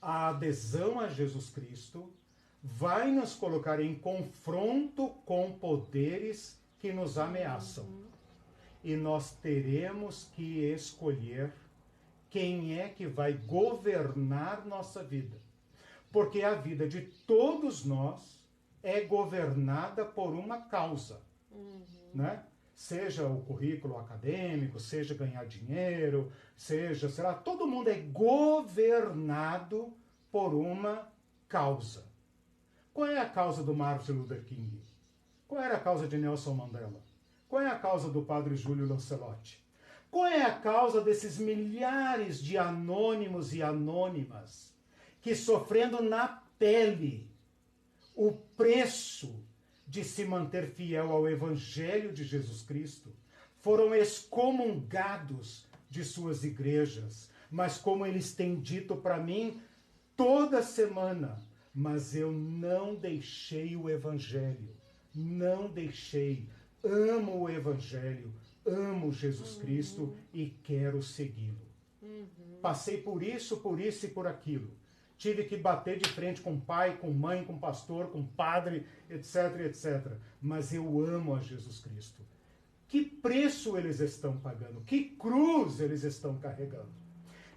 a adesão a Jesus Cristo vai nos colocar em confronto com poderes que nos ameaçam. E nós teremos que escolher quem é que vai governar nossa vida. Porque a vida de todos nós é governada por uma causa. Né? Seja o currículo acadêmico, seja ganhar dinheiro, seja, sei lá, todo mundo é governado por uma causa. Qual é a causa do Martin Luther King? Qual era a causa de Nelson Mandela? Qual é a causa do padre Júlio Lancelotti? Qual é a causa desses milhares de anônimos e anônimas que, sofrendo na pele o preço de se manter fiel ao Evangelho de Jesus Cristo, foram excomungados de suas igrejas, mas como eles têm dito para mim toda semana, mas eu não deixei o Evangelho, não deixei, amo o Evangelho, amo Jesus Cristo e quero segui-lo. Passei por isso e por aquilo. Tive que bater de frente com pai, com mãe, com pastor, com padre, etc, etc. Mas eu amo a Jesus Cristo. Que preço eles estão pagando? Que cruz eles estão carregando?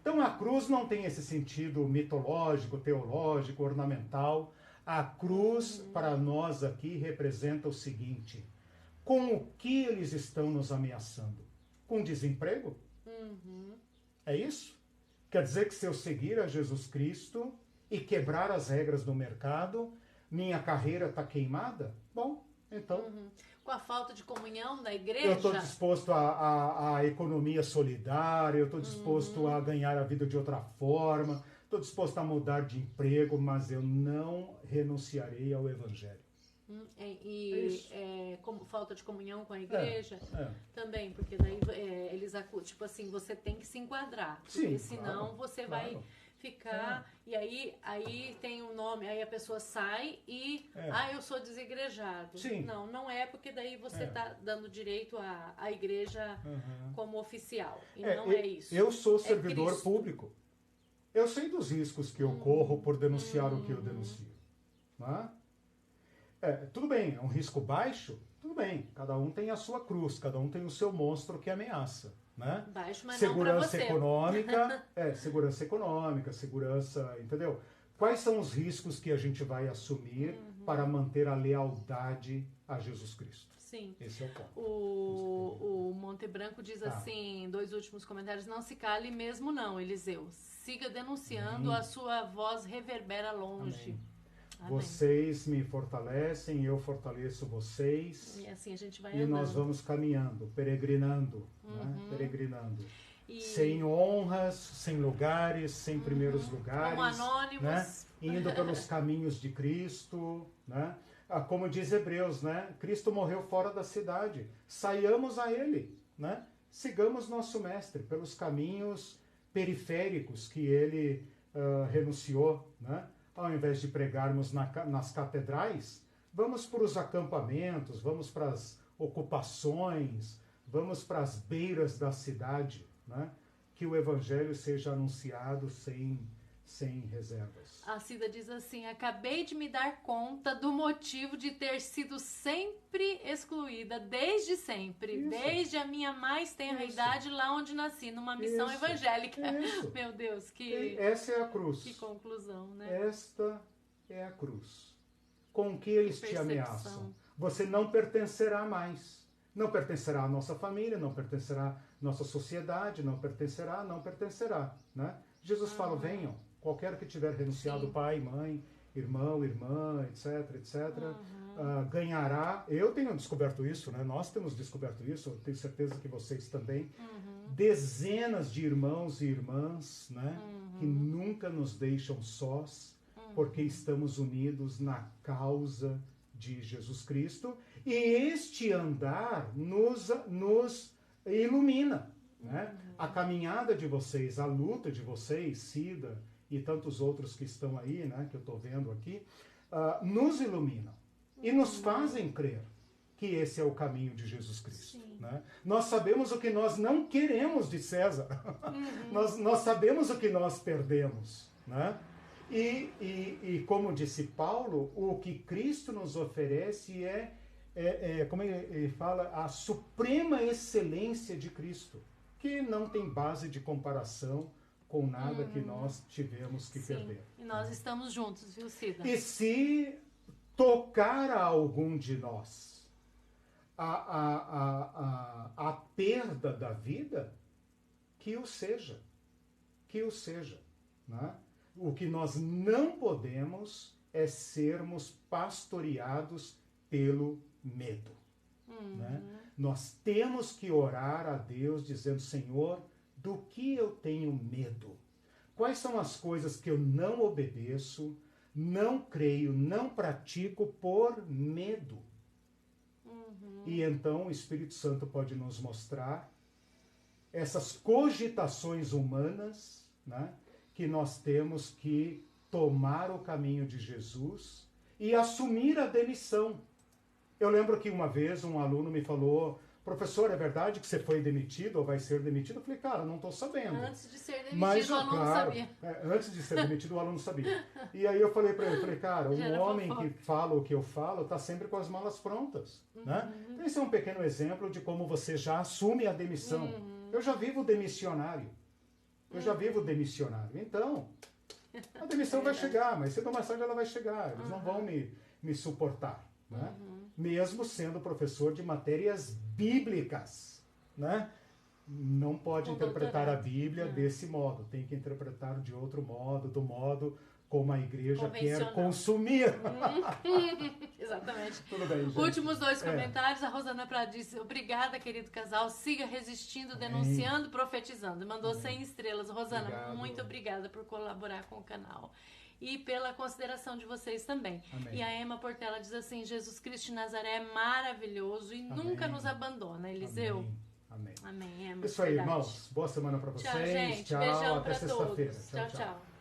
Então a cruz não tem esse sentido mitológico, teológico, ornamental. A cruz, para nós aqui, representa o seguinte: com o que eles estão nos ameaçando? Com desemprego? É isso? Quer dizer que se eu seguir a Jesus Cristo e quebrar as regras do mercado, minha carreira está queimada? Bom, então... com a falta de comunhão da Eu igreja. estou disposto à economia solidária, eu estou disposto a ganhar a vida de outra forma, estou disposto a mudar de emprego, mas eu não renunciarei ao Evangelho. Como falta de comunhão com a igreja também, porque daí eles acusam, tipo assim, você tem que se enquadrar, porque senão você vai ficar, e aí tem um nome, aí a pessoa sai e, eu sou desigrejado. Sim. Não é, porque daí você está dando direito à igreja como oficial, e não é isso. Eu sou servidor público, eu sei dos riscos que eu corro por denunciar o que eu denuncio, não é? Tudo bem, é um risco baixo, tudo bem, cada um tem a sua cruz, cada um tem o seu monstro que ameaça. Né? Baixo, mas segurança econômica, segurança, entendeu? Quais são os riscos que a gente vai assumir para manter a lealdade a Jesus Cristo? Sim. Esse é o ponto. O Monte Branco diz assim, 2 últimos comentários: não se cale mesmo não, Eliseu. Siga denunciando, a sua voz reverbera longe. Amém. Vocês me fortalecem, eu fortaleço vocês. E assim a gente vai andando. E nós vamos caminhando, peregrinando, né? Peregrinando. Sem honras, sem lugares, sem primeiros lugares. Como anônimos. Né? Indo pelos caminhos de Cristo. Né? Como diz Hebreus, né? Cristo morreu fora da cidade. Saiamos a Ele. Né? Sigamos nosso Mestre pelos caminhos periféricos que Ele renunciou, né? Ao invés de pregarmos nas catedrais, vamos para os acampamentos, vamos para as ocupações, vamos para as beiras da cidade, né? Que o Evangelho seja anunciado sem reservas. A Cida diz assim: acabei de me dar conta do motivo de ter sido sempre excluída, desde sempre, desde a minha mais tenra idade, lá onde nasci, numa missão evangélica. Meu Deus, essa é a cruz. Que conclusão, né? Esta é a cruz. Com que eles te ameaçam? Você não pertencerá mais. Não pertencerá à nossa família, não pertencerá à nossa sociedade, não pertencerá. Né? Jesus fala, venham. Qualquer que tiver renunciado, pai, mãe, irmão, irmã, etc, ganhará. Eu tenho descoberto isso, né? Nós temos descoberto isso, eu tenho certeza que vocês também. Dezenas de irmãos e irmãs, né? Que nunca nos deixam sós, porque estamos unidos na causa de Jesus Cristo. E este andar nos ilumina. Né? A caminhada de vocês, a luta de vocês, Cida, e tantos outros que estão aí, né, que eu estou vendo aqui, nos iluminam e nos fazem crer que esse é o caminho de Jesus Cristo. Né? Nós sabemos o que nós não queremos de César. Nós sabemos o que nós perdemos. Né? E como disse Paulo, o que Cristo nos oferece como ele fala, a suprema excelência de Cristo, que não tem base de comparação com nada que nós tivemos que perder. E nós estamos juntos, viu, Cida? E se tocar a algum de nós a perda da vida, que o seja. Né? O que nós não podemos é sermos pastoreados pelo medo. Né? Nós temos que orar a Deus dizendo, Senhor, do que eu tenho medo? Quais são as coisas que eu não obedeço, não creio, não pratico por medo? E então o Espírito Santo pode nos mostrar essas cogitações humanas, né, que nós temos que tomar o caminho de Jesus e assumir a demissão. Eu lembro que uma vez um aluno me falou, professor, é verdade que você foi demitido ou vai ser demitido? Eu falei, cara, não estou sabendo. Antes de ser demitido, o aluno sabia. Antes de ser demitido, o aluno sabia. E aí eu falei para ele, cara, um homem que fala o que eu falo está sempre com as malas prontas. Né? Esse é um pequeno exemplo de como você já assume a demissão. Eu já vivo demissionário. Então, a demissão vai chegar, mas cedo ou mais tarde ela vai chegar. Eles não vão me suportar. Né? Mesmo sendo professor de matérias bíblicas, né? Não pode interpretar a Bíblia desse modo, tem que interpretar de outro modo, do modo como a igreja quer consumir. Exatamente. Tudo bem, gente. Últimos 2 comentários. A Rosana Prado disse: obrigada, querido casal. Siga resistindo, denunciando, profetizando. Mandou 100 estrelas. Rosana, muito obrigada por colaborar com o canal. E pela consideração de vocês também. Amém. E a Emma Portela diz assim: Jesus Cristo de Nazaré é maravilhoso e nunca nos abandona. Eliseu. Amém. Amém, Emma. Isso aí, irmãos. Boa semana para vocês. Tchau, gente. Tchau. Beijão Até para sexta-feira. todos. Tchau, tchau.